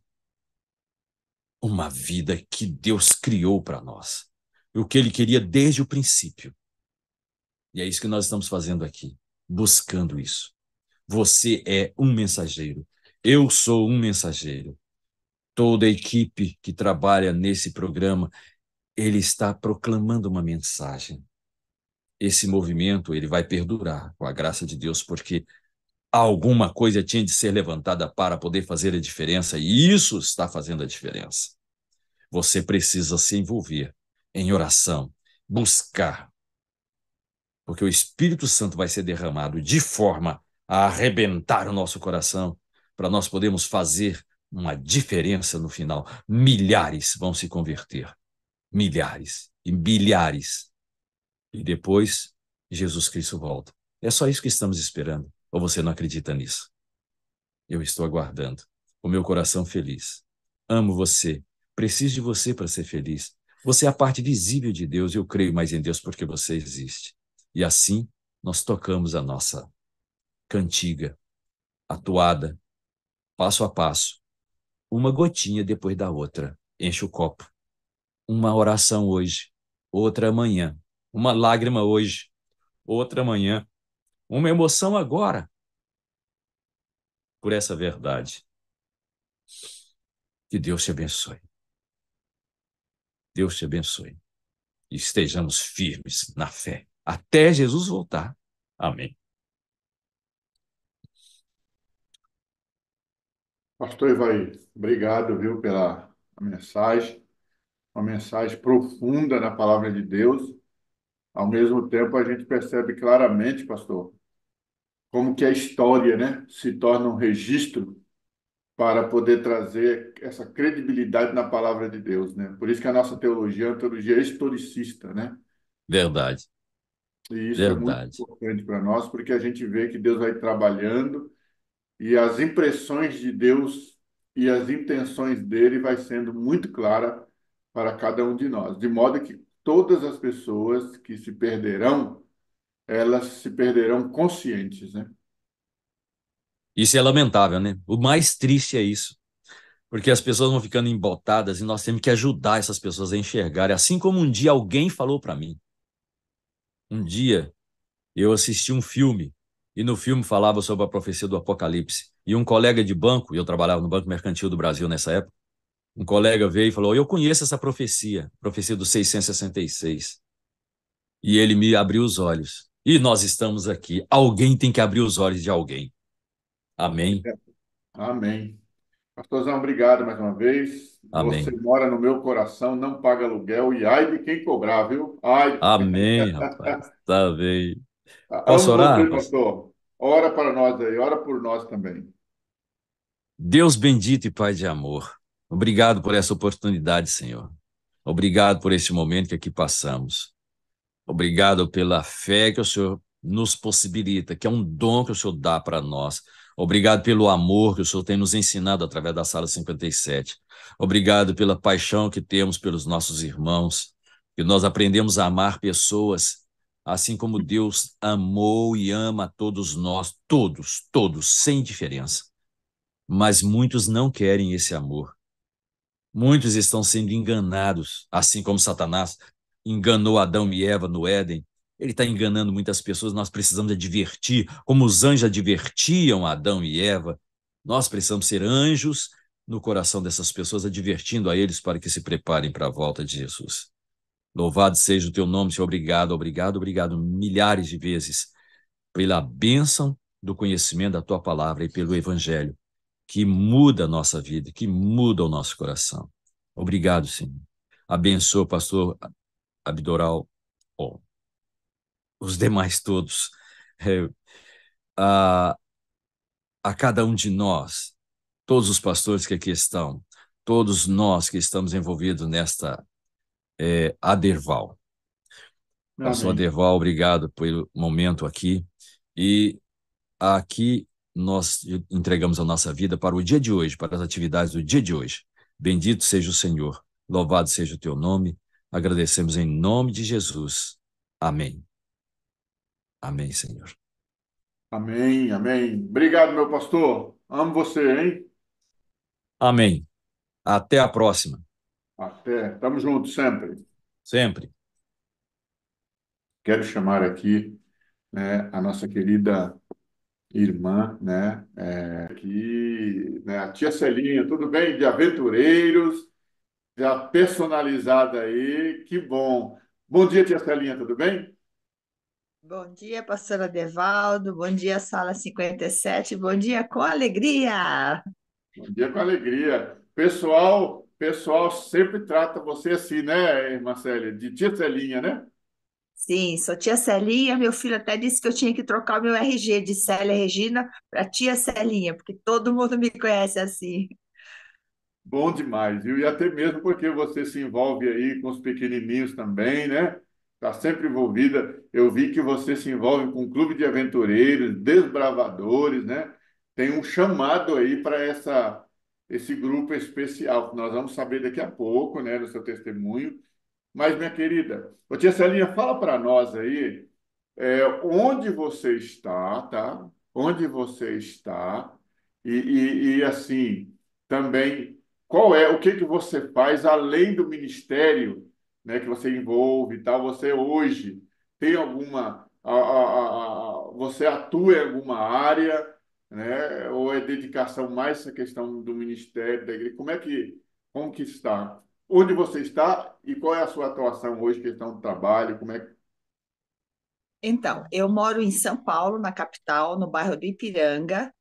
uma vida que Deus criou para nós. O que Ele queria desde o princípio. E é isso que nós estamos fazendo aqui, buscando isso. Você é um mensageiro. Eu sou um mensageiro. Toda a equipe que trabalha nesse programa, ele está proclamando uma mensagem. Esse movimento, ele vai perdurar, com a graça de Deus, porque alguma coisa tinha de ser levantada para poder fazer a diferença, e isso está fazendo a diferença. Você precisa se envolver em oração, buscar, porque o Espírito Santo vai ser derramado de forma a arrebentar o nosso coração, para nós podermos fazer uma diferença no final. Milhares vão se converter, milhares e bilhares. E depois, Jesus Cristo volta. É só isso que estamos esperando. Ou você não acredita nisso? Eu estou aguardando, o meu coração feliz. Amo você, preciso de você para ser feliz. Você é a parte visível de Deus e eu creio mais em Deus porque você existe. E assim, nós tocamos a nossa cantiga, a toada, passo a passo, uma gotinha depois da outra. Enche o copo. Uma oração hoje, outra amanhã. Uma lágrima hoje, outra amanhã. Uma emoção agora, por essa verdade. Que Deus te abençoe. Deus te abençoe. E estejamos firmes na fé até Jesus voltar. Amém. Pastor Ivaí, obrigado, viu, pela mensagem, uma mensagem profunda na palavra de Deus. Ao mesmo tempo, a gente percebe claramente, pastor, como que a história, né, se torna um registro para poder trazer essa credibilidade na palavra de Deus, né? Por isso que a nossa teologia é uma teologia historicista, né? Verdade, E isso é muito verdade. importante para nós, porque a gente vê que Deus vai trabalhando e as impressões de Deus e as intenções dele vai sendo muito clara para cada um de nós, de modo que todas as pessoas que se perderão, elas se perderão conscientes, né? Isso é lamentável, né? O mais triste é isso. Porque as pessoas vão ficando embotadas e nós temos que ajudar essas pessoas a enxergarem. Assim como um dia alguém falou para mim. Um dia eu assisti um filme e no filme falava sobre a profecia do Apocalipse. E um colega de banco, e eu trabalhava no Banco Mercantil do Brasil nessa época, um colega veio e falou: Eu conheço essa profecia, profecia do 666. E ele me abriu os olhos. E nós estamos aqui. Alguém tem que abrir os olhos de alguém. Amém. Amém. Pastorzão, obrigado mais uma vez. Você Amém. mora no meu coração, não paga aluguel e ai de quem cobrar, viu? Ai. Amém, rapaz. Tá bem. Posso Amo orar, você, rapaz? pastor. Ora para nós aí, ora por nós também. Deus bendito e Pai de amor, obrigado por essa oportunidade, Senhor. Obrigado por este momento que aqui passamos. Obrigado pela fé que o Senhor nos possibilita, que é um dom que o Senhor dá para nós. Obrigado pelo amor que o Senhor tem nos ensinado através da Sala 57. Obrigado pela paixão que temos pelos nossos irmãos, que nós aprendemos a amar pessoas, assim como Deus amou e ama a todos nós, todos, todos, sem diferença. Mas muitos não querem esse amor. Muitos estão sendo enganados, assim como Satanás enganou Adão e Eva no Éden. Ele está enganando muitas pessoas. Nós precisamos advertir, como os anjos advertiam Adão e Eva. Nós precisamos ser anjos no coração dessas pessoas, advertindo a eles para que se preparem para a volta de Jesus. Louvado seja o teu nome, Senhor. Obrigado, obrigado, obrigado, milhares de vezes, pela bênção do conhecimento da tua palavra e pelo evangelho que muda a nossa vida, que muda o nosso coração. Obrigado, Senhor. Abençoa, pastor Abdoral, oh, os demais todos, é, a, a cada um de nós, todos os pastores que aqui estão, todos nós que estamos envolvidos nesta Aderval. Pastor Amém. Aderval, obrigado pelo momento aqui. E aqui nós entregamos a nossa vida para o dia de hoje, para as atividades do dia de hoje. Bendito seja o Senhor, louvado seja o teu nome. Agradecemos em nome de Jesus. Amém. Amém, Senhor. Amém, amém. Obrigado, meu pastor. Amo você, hein? Amém. Até a próxima. Até. Tamo junto sempre. Sempre. Quero chamar aqui, né, a nossa querida irmã, né, aqui, né, a tia Celinha, tudo bem? De Aventureiros, já personalizada aí, que bom. Bom dia, tia Celinha, tudo bem? Bom dia, pastora Devaldo. Bom dia, Sala 57. Bom dia com alegria. Bom dia com alegria. Pessoal sempre trata você assim, né, irmã Célia? De tia Celinha, né? Sim, sou tia Celinha. Meu filho até disse que eu tinha que trocar o meu RG de Célia Regina para tia Celinha, porque todo mundo me conhece assim. Bom demais, viu? E até mesmo porque você se envolve aí com os pequenininhos também, né? Está sempre envolvida. Eu vi que você se envolve com um clube de aventureiros, desbravadores, né? Tem um chamado aí para esse grupo especial, que nós vamos saber daqui a pouco, né, no seu testemunho. Mas, minha querida, ô tia Celinha, fala para nós aí, onde você está, tá? Onde você está Assim, também, qual é, o que que você faz além do ministério, né, que você envolve e tal? Você hoje tem alguma, você atua em alguma área, né, ou é dedicação mais essa questão do ministério, da igreja? Como que está? Onde você está e qual é a sua atuação hoje, questão do trabalho, como é que... Então, eu moro em São Paulo, na capital, no bairro do Ipiranga.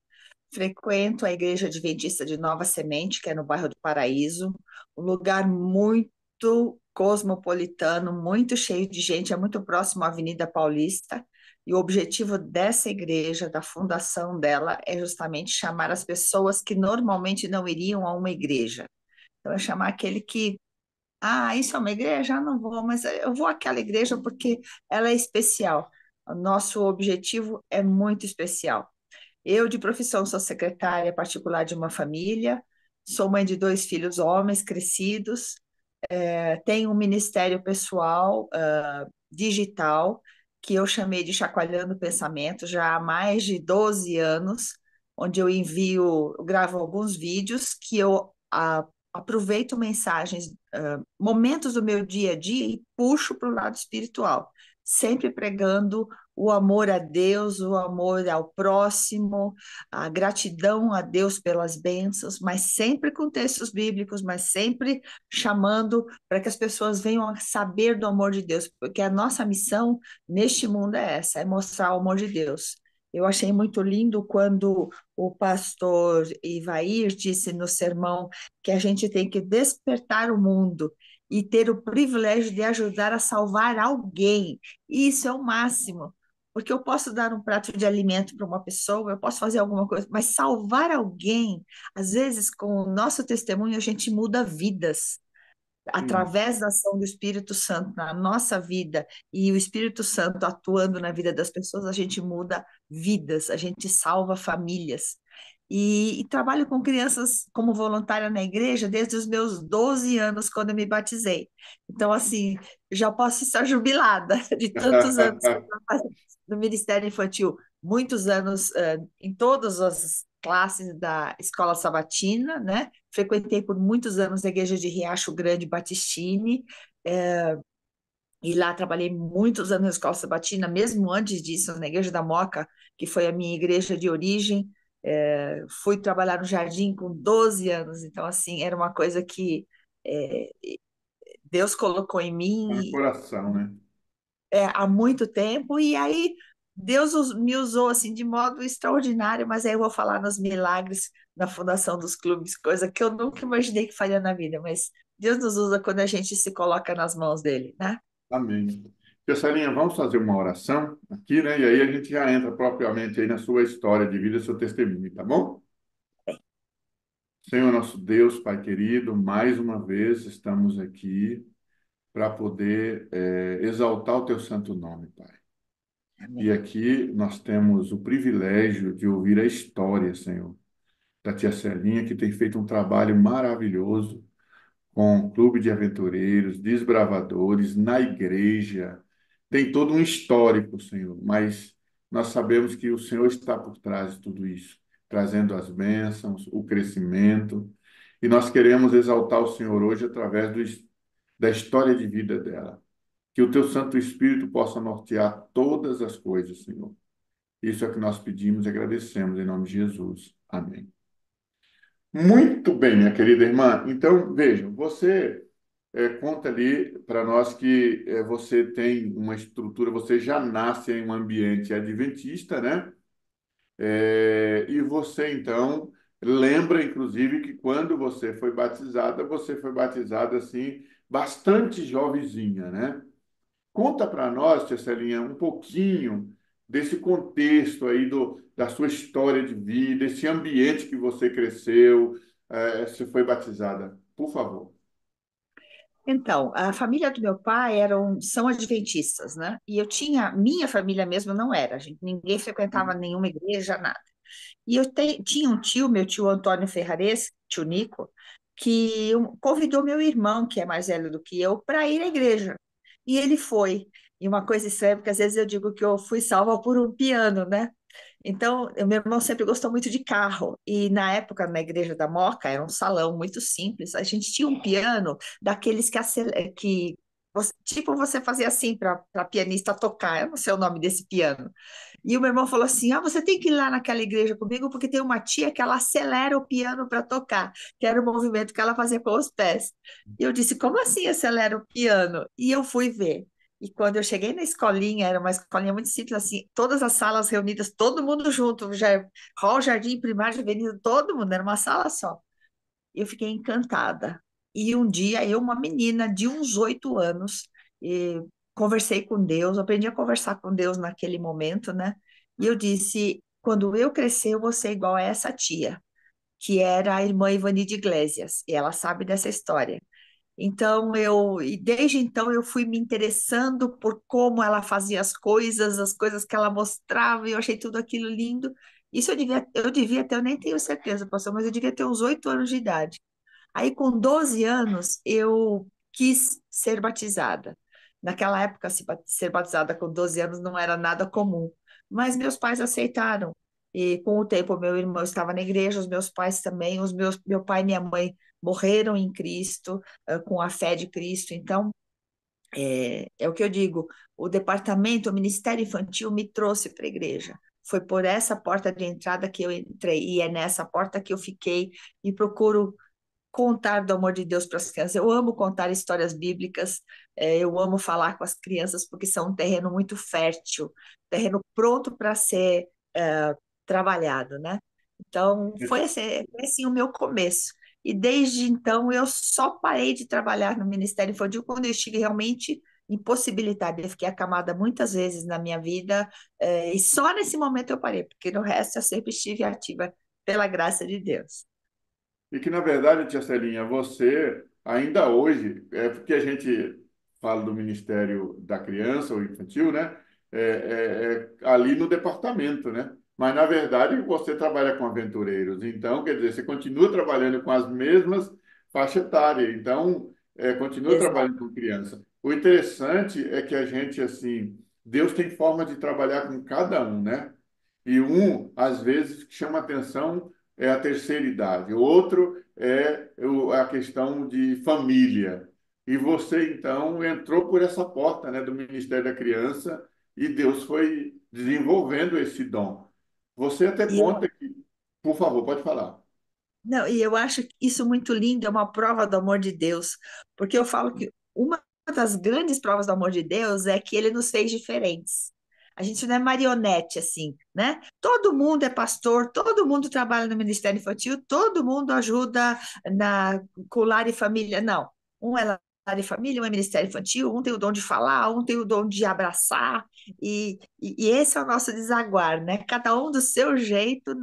Frequento a Igreja Adventista de Nova Semente, que é no bairro do Paraíso, um lugar muito cosmopolitano, muito cheio de gente, é muito próximo à Avenida Paulista. E o objetivo dessa igreja, da fundação dela, é justamente chamar as pessoas que normalmente não iriam a uma igreja. Então, é chamar aquele que, isso é uma igreja? Eu não vou, mas eu vou àquela igreja porque ela é especial. O nosso objetivo é muito especial. Eu, de profissão, sou secretária particular de uma família, sou mãe de dois filhos homens crescidos, tenho um ministério pessoal, digital, que eu chamei de Chacoalhando Pensamento, já há mais de 12 anos, onde eu gravo alguns vídeos que eu aproveito mensagens, momentos do meu dia a dia e puxo para o lado espiritual, sempre pregando o amor a Deus, o amor ao próximo, a gratidão a Deus pelas bênçãos, mas sempre com textos bíblicos, mas sempre chamando para que as pessoas venham a saber do amor de Deus, porque a nossa missão neste mundo é essa, é mostrar o amor de Deus. Eu achei muito lindo quando o pastor Ivair disse no sermão que a gente tem que despertar o mundo e ter o privilégio de ajudar a salvar alguém. Isso é o máximo. Porque eu posso dar um prato de alimento para uma pessoa, eu posso fazer alguma coisa, mas salvar alguém, às vezes, com o nosso testemunho, a gente muda vidas Sim. através da ação do Espírito Santo na nossa vida e o Espírito Santo atuando na vida das pessoas, a gente muda vidas, a gente salva famílias. E trabalho com crianças como voluntária na igreja desde os meus 12 anos, quando eu me batizei. Então, assim, já posso estar jubilada de tantos anos que eu trabalho no Ministério Infantil, muitos anos em todas as classes da Escola Sabatina, né? Frequentei por muitos anos a igreja de Riacho Grande Batistini, e lá trabalhei muitos anos na Escola Sabatina, mesmo antes disso, na Igreja da Moca, que foi a minha igreja de origem. Fui trabalhar no jardim com 12 anos, então, assim, era uma coisa que é, Deus colocou em No mim coração, né? há muito tempo, e aí Deus me usou assim de modo extraordinário, mas aí eu vou falar nos milagres na fundação dos clubes, coisa que eu nunca imaginei que faria na vida, mas Deus nos usa quando a gente se coloca nas mãos dele, né? Amém. Celinha, vamos fazer uma oração aqui, né? E aí a gente já entra propriamente aí na sua história de vida, seu testemunho, tá bom? Senhor nosso Deus, Pai querido, mais uma vez estamos aqui para poder exaltar o teu santo nome, Pai. E Amém. aqui nós temos o privilégio de ouvir a história, Senhor, da tia Celinha, que tem feito um trabalho maravilhoso com o clube de aventureiros, desbravadores, na igreja. Tem todo um histórico, Senhor, mas nós sabemos que o Senhor está por trás de tudo isso, trazendo as bênçãos, o crescimento. E nós queremos exaltar o Senhor hoje através da história de vida dela. Que o teu Santo Espírito possa nortear todas as coisas, Senhor. Isso é o que nós pedimos e agradecemos em nome de Jesus. Amém. Muito bem, minha querida irmã. Então, veja, você conta ali para nós que você tem uma estrutura, você já nasce em um ambiente adventista, né? E você, então, lembra, inclusive, que quando você foi batizada assim, bastante jovenzinha, né? Conta para nós, tia Celinha, um pouquinho desse contexto aí da sua história de vida, esse ambiente que você cresceu, você foi batizada. Por favor. Então, a família do meu pai são adventistas, né? E minha família mesmo não era, ninguém frequentava nenhuma igreja, nada. E tinha um tio, meu tio Antônio Ferrares, tio Nico, que convidou meu irmão, que é mais velho do que eu, para ir à igreja. E ele foi. E uma coisa estranha, porque às vezes eu digo que eu fui salva por um piano, né? Então, o meu irmão sempre gostou muito de carro. E na época, na Igreja da Moca, era um salão muito simples. A gente tinha um piano daqueles que tipo, você fazia assim para pianista tocar. Eu não sei o nome desse piano. E o meu irmão falou assim: Ah, você tem que ir lá naquela igreja comigo, porque tem uma tia que ela acelera o piano para tocar, que era o movimento que ela fazia com os pés. E eu disse: Como assim acelera o piano? E eu fui ver. E quando eu cheguei na escolinha, era uma escolinha muito simples, assim, todas as salas reunidas, todo mundo junto, já, hall, jardim, primário, avenida, todo mundo, era uma sala só. Eu fiquei encantada. E um dia, eu, uma menina de uns 8 anos, e conversei com Deus, aprendi a conversar com Deus naquele momento, né? E eu disse: quando eu crescer, eu vou ser igual a essa tia, que era a irmã Ivani de Iglesias, e ela sabe dessa história. Então, e desde então eu fui me interessando por como ela fazia as coisas que ela mostrava, e eu achei tudo aquilo lindo. Isso eu devia ter, eu nem tenho certeza, pastor, mas eu devia ter uns 8 anos de idade. Aí, com 12 anos, eu quis ser batizada. Naquela época, ser batizada com 12 anos não era nada comum, mas meus pais aceitaram. E com o tempo, meu irmão estava na igreja, os meus pais também, meu pai e minha mãe morreram em Cristo, com a fé de Cristo. Então, é o que eu digo, o Ministério Infantil me trouxe para a igreja. Foi por essa porta de entrada que eu entrei, e é nessa porta que eu fiquei e procuro contar do amor de Deus para as crianças. Eu amo contar histórias bíblicas, eu amo falar com as crianças, porque são um terreno muito fértil, terreno pronto para ser trabalhado, né? Então, foi assim o meu começo. E desde então eu só parei de trabalhar no Ministério Infantil quando eu estive realmente impossibilitada. Eu fiquei acamada muitas vezes na minha vida, e só nesse momento eu parei, porque no resto eu sempre estive ativa pela graça de Deus. E que, na verdade, tia Celinha, você, ainda hoje, é porque a gente fala do Ministério da Criança ou Infantil, né? É ali no departamento, né? Mas, na verdade, você trabalha com aventureiros. Então, quer dizer, você continua trabalhando com as mesmas faixas etárias. Então, continua Exato. trabalhando com criança. O interessante é que a gente, assim, Deus tem forma de trabalhar com cada um, né? E às vezes, que chama atenção é a terceira idade. O outro é a questão de família. E você, então, entrou por essa porta, né, do Ministério da Criança e Deus foi desenvolvendo esse dom. Você até E eu, conta que, por favor, pode falar. não, e eu acho isso muito lindo, é uma prova do amor de Deus, porque eu falo que uma das grandes provas do amor de Deus é que ele nos fez diferentes. A gente não é marionete assim, né? Todo mundo é pastor, todo mundo trabalha no Ministério Infantil, todo mundo ajuda com lar e família. Não, um é lar e família, um é Ministério Infantil, um tem o dom de falar, um tem o dom de abraçar, e esse é o nosso desaguar, né? Cada um do seu jeito,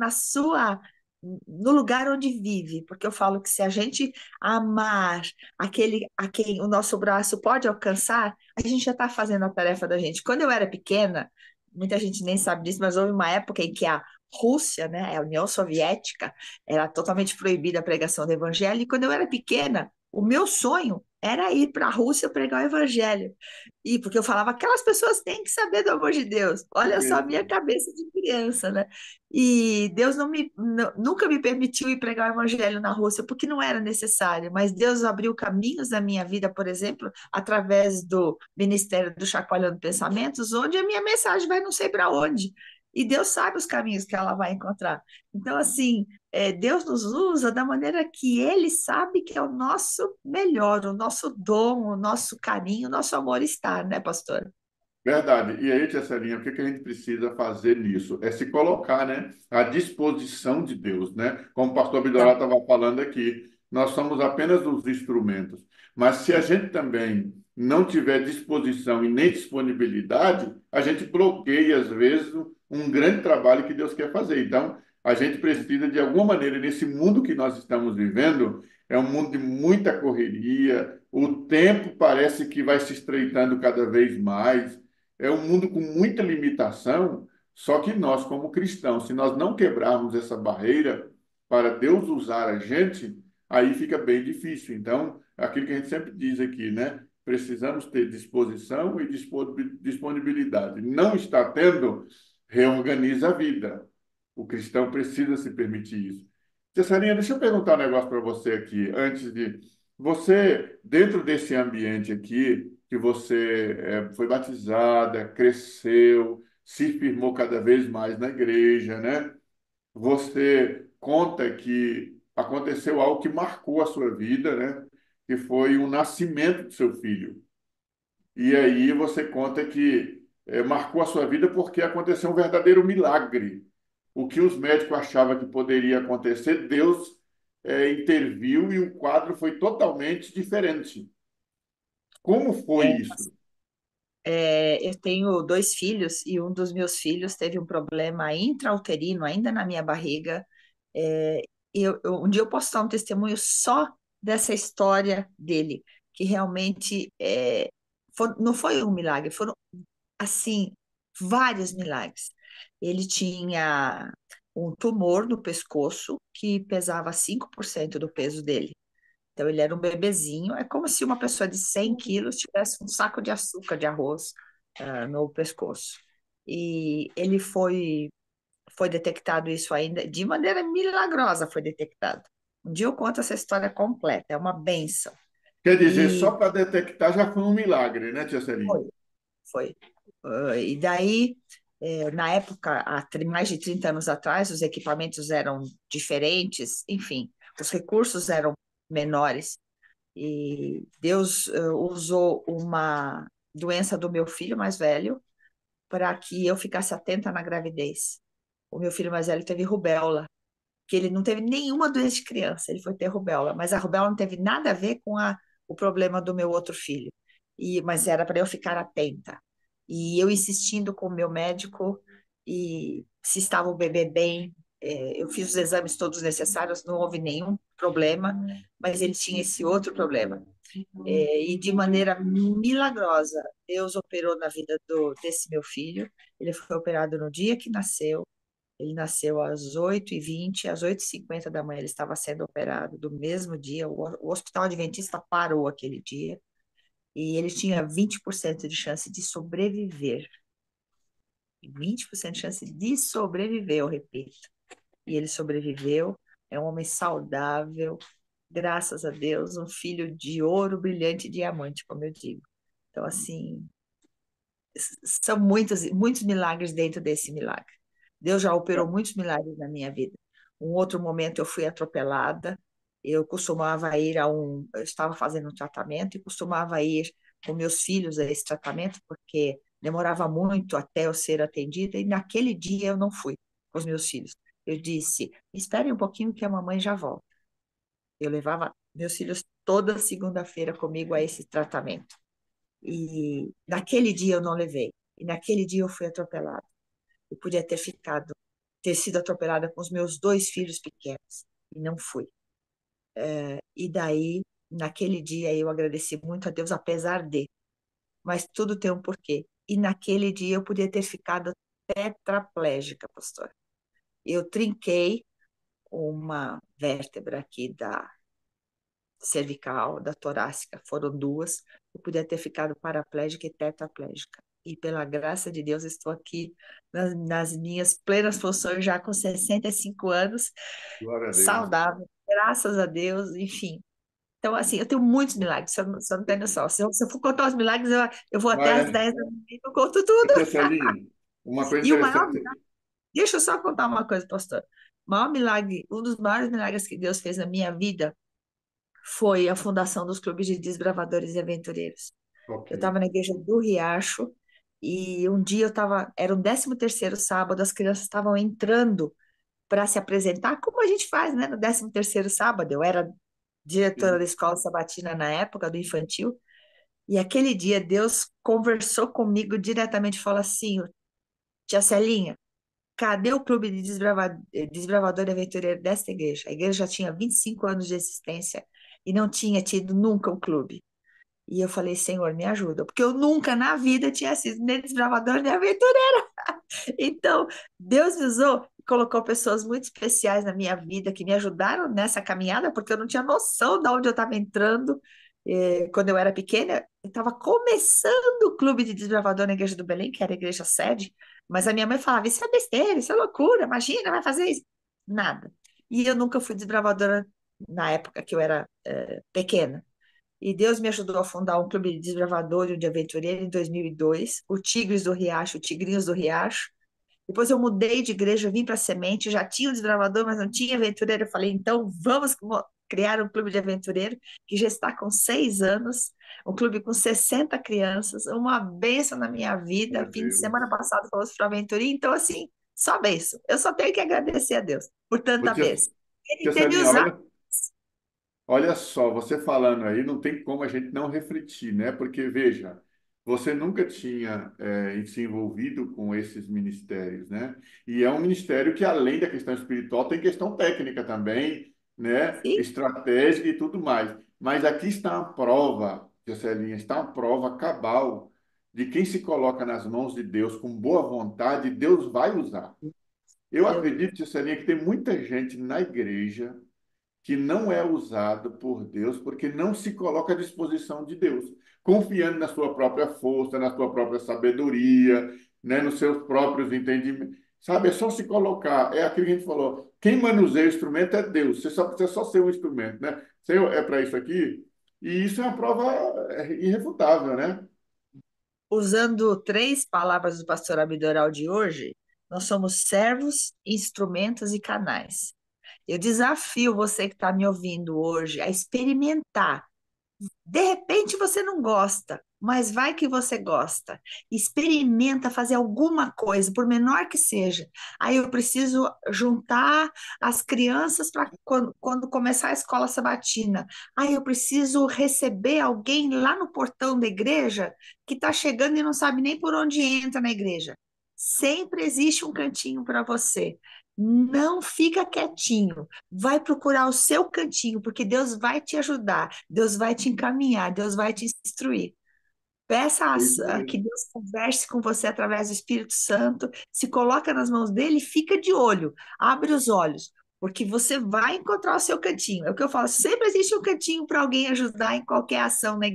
no lugar onde vive, porque eu falo que se a gente amar aquele a quem o nosso braço pode alcançar, a gente já está fazendo a tarefa da gente. Quando eu era pequena, muita gente nem sabe disso, mas houve uma época em que a Rússia, né, a União Soviética, era totalmente proibida a pregação do evangelho, e quando eu era pequena, o meu sonho era ir para a Rússia pregar o evangelho. E porque eu falava, aquelas pessoas têm que saber do amor de Deus. Que Olha só a minha bênção. cabeça de criança, né? E Deus nunca me permitiu ir pregar o evangelho na Rússia, porque não era necessário, mas Deus abriu caminhos na minha vida, por exemplo, através do Ministério do Chacoalhando Pensamentos, onde a minha mensagem vai não sei para onde. E Deus sabe os caminhos que ela vai encontrar. Então, assim, Deus nos usa da maneira que Ele sabe que é o nosso melhor, o nosso dom, o nosso carinho, o nosso amor está, né, pastora? Verdade. E aí, tia Celinha, o que que a gente precisa fazer nisso? É se colocar, né, à disposição de Deus, né? Como o pastor Bidorá Então, estava falando aqui, nós somos apenas os instrumentos. Mas se a gente também não tiver disposição e nem disponibilidade, a gente bloqueia, às vezes, um grande trabalho que Deus quer fazer. Então, a gente precisa, de alguma maneira, nesse mundo que nós estamos vivendo, é um mundo de muita correria, o tempo parece que vai se estreitando cada vez mais. É um mundo com muita limitação, só que nós, como cristãos, se nós não quebrarmos essa barreira para Deus usar a gente, aí fica bem difícil. Então, aquilo que a gente sempre diz aqui, né? Precisamos ter disposição e disponibilidade. Não está tendo, reorganiza a vida. O cristão precisa se permitir isso. Cessarinha, deixa eu perguntar um negócio para você aqui, antes de... Você, dentro desse ambiente aqui, que você foi batizada, cresceu, se firmou cada vez mais na igreja, né? Você conta que aconteceu algo que marcou a sua vida, né? Que foi o nascimento do seu filho. E aí você conta que marcou a sua vida porque aconteceu um verdadeiro milagre. O que os médicos achavam que poderia acontecer, Deus interviu e o quadro foi totalmente diferente. Como foi É, isso? eu tenho dois filhos e um dos meus filhos teve um problema intrauterino, ainda na minha barriga. É, um dia eu posso dar um testemunho só dessa história dele, que realmente não foi um milagre, foram, assim, vários milagres. Ele tinha um tumor no pescoço que pesava 5% do peso dele. Então, ele era um bebezinho. É como se uma pessoa de 100 quilos tivesse um saco de açúcar de arroz, no pescoço. E ele foi detectado isso ainda, de maneira milagrosa foi detectado. Um dia eu conto essa história completa, é uma benção. Quer dizer, só E para detectar já foi um milagre, né, tia Celine? foi, foi. E daí, na época, mais de 30 anos atrás, os equipamentos eram diferentes, enfim, os recursos eram menores. E Deus usou uma doença do meu filho mais velho para que eu ficasse atenta na gravidez. O meu filho mais velho teve rubéola, que ele não teve nenhuma doença de criança, ele foi ter rubéola, mas a rubéola não teve nada a ver com o problema do meu outro filho. Mas era para eu ficar atenta. E eu insistindo com o meu médico, e se estava o bebê bem, eu fiz os exames todos necessários, não houve nenhum problema, mas ele tinha esse outro problema. E de maneira milagrosa, Deus operou na vida desse meu filho. Ele foi operado no dia que nasceu. Ele nasceu às 8h20, às 8h50 da manhã ele estava sendo operado do mesmo dia. O Hospital Adventista parou aquele dia e ele tinha 20% de chance de sobreviver. 20% de chance de sobreviver, eu repito. E ele sobreviveu, é um homem saudável, graças a Deus, um filho de ouro, brilhante diamante, como eu digo. Então, assim, são muitos, muitos milagres dentro desse milagre. Deus já operou muitos milagres na minha vida. Um outro momento eu fui atropelada, eu costumava ir eu estava fazendo um tratamento e costumava ir com meus filhos a esse tratamento, porque demorava muito até eu ser atendida, e naquele dia eu não fui com os meus filhos. Eu disse, esperem um pouquinho que a mamãe já volta. Eu levava meus filhos toda segunda-feira comigo a esse tratamento. E naquele dia eu não levei. E naquele dia eu fui atropelada. Eu podia ter sido atropelada com os meus dois filhos pequenos. E não fui. E daí, naquele dia, eu agradeci muito a Deus, apesar de. Mas tudo tem um porquê. E naquele dia eu podia ter ficado tetraplégica, pastor. Eu trinquei uma vértebra aqui da cervical, da torácica, foram duas. Eu podia ter ficado paraplégica e tetraplégica. E pela graça de Deus, estou aqui nas minhas plenas funções, já com 65 anos, Glória a Deus. saudável, graças a Deus, enfim. Então, assim, eu tenho muitos milagres, você não tem noção. Se eu for contar os milagres, eu vou até às Mas, 10 da manhã e eu conto tudo. tia Celine, uma coisa E o maior interessante. milagre, deixa eu só contar uma coisa, pastor. O maior milagre, um dos maiores milagres que Deus fez na minha vida foi a fundação dos clubes de desbravadores e aventureiros. Ok. Eu estava na igreja do Riacho e um dia era o 13º sábado, as crianças estavam entrando para se apresentar, como a gente faz, né, no 13º sábado. Eu era diretora Sim. da escola sabatina na época, do infantil, e aquele dia Deus conversou comigo diretamente e falou assim, tia Celinha, cadê o clube de desbravador e aventureiro desta igreja? A igreja já tinha 25 anos de existência e não tinha tido nunca um clube. E eu falei, Senhor, me ajuda, porque eu nunca na vida tinha sido nem desbravador nem aventureira. Então, Deus me usou e colocou pessoas muito especiais na minha vida que me ajudaram nessa caminhada, porque eu não tinha noção de onde eu estava entrando. Quando eu era pequena, eu estava começando o clube de desbravador na igreja do Belém, que era a igreja sede, mas a minha mãe falava, isso é besteira, isso é loucura, imagina, vai fazer isso. Nada. E eu nunca fui desbravadora na época que eu era pequena. E Deus me ajudou a fundar um clube de desbravador e de aventureiro em 2002, o Tigres do Riacho, o Tigrinhos do Riacho. Depois eu mudei de igreja, vim para a Semente, já tinha um desbravador, mas não tinha aventureiro. Eu falei, então vamos criar um clube de aventureiro, que já está com 6 anos, um clube com 60 crianças, uma bênção na minha Meu vida. Fim de semana Deus. passado fomos para a aventurinha, então assim, só bênção. Eu só tenho que agradecer a Deus por Ô, tanta tia, bênção. Ele tia ter me Celinha, usado. olha só, você falando aí, não tem como a gente não refletir, né? Porque, veja, você nunca tinha se envolvido com esses ministérios, né? E é um ministério que, além da questão espiritual, tem questão técnica também, né? Sim, Estratégica e tudo mais. Mas aqui está a prova, tia Celinha, está a prova cabal de quem se coloca nas mãos de Deus com boa vontade, Deus vai usar. Eu Deus. acredito, tia Celinha, que tem muita gente na igreja que não é usado por Deus porque não se coloca à disposição de Deus, confiando na sua própria força, na sua própria sabedoria, né, nos seus próprios entendimentos. Sabe, é só se colocar. É aquilo que a gente falou. Quem manuseia o instrumento é Deus. Você é só ser um instrumento, né? Você é para isso aqui. E isso é uma prova irrefutável, né? Usando 3 palavras do pastor Abdoral de hoje, nós somos servos, instrumentos e canais. Eu desafio você que está me ouvindo hoje a experimentar. De repente você não gosta, mas vai que você gosta. Experimenta fazer alguma coisa, por menor que seja. Aí eu preciso juntar as crianças para quando começar a escola sabatina. Aí eu preciso receber alguém lá no portão da igreja que está chegando e não sabe nem por onde entra na igreja. Sempre existe um cantinho para você. Não fica quietinho. Vai procurar o seu cantinho, porque Deus vai te ajudar, Deus vai te encaminhar, Deus vai te instruir. Peça É isso que mesmo. Deus converse com você através do Espírito Santo, se coloca nas mãos dele e fica de olho, abre os olhos, porque você vai encontrar o seu cantinho. É o que eu falo, sempre existe um cantinho para alguém ajudar em qualquer ação na É,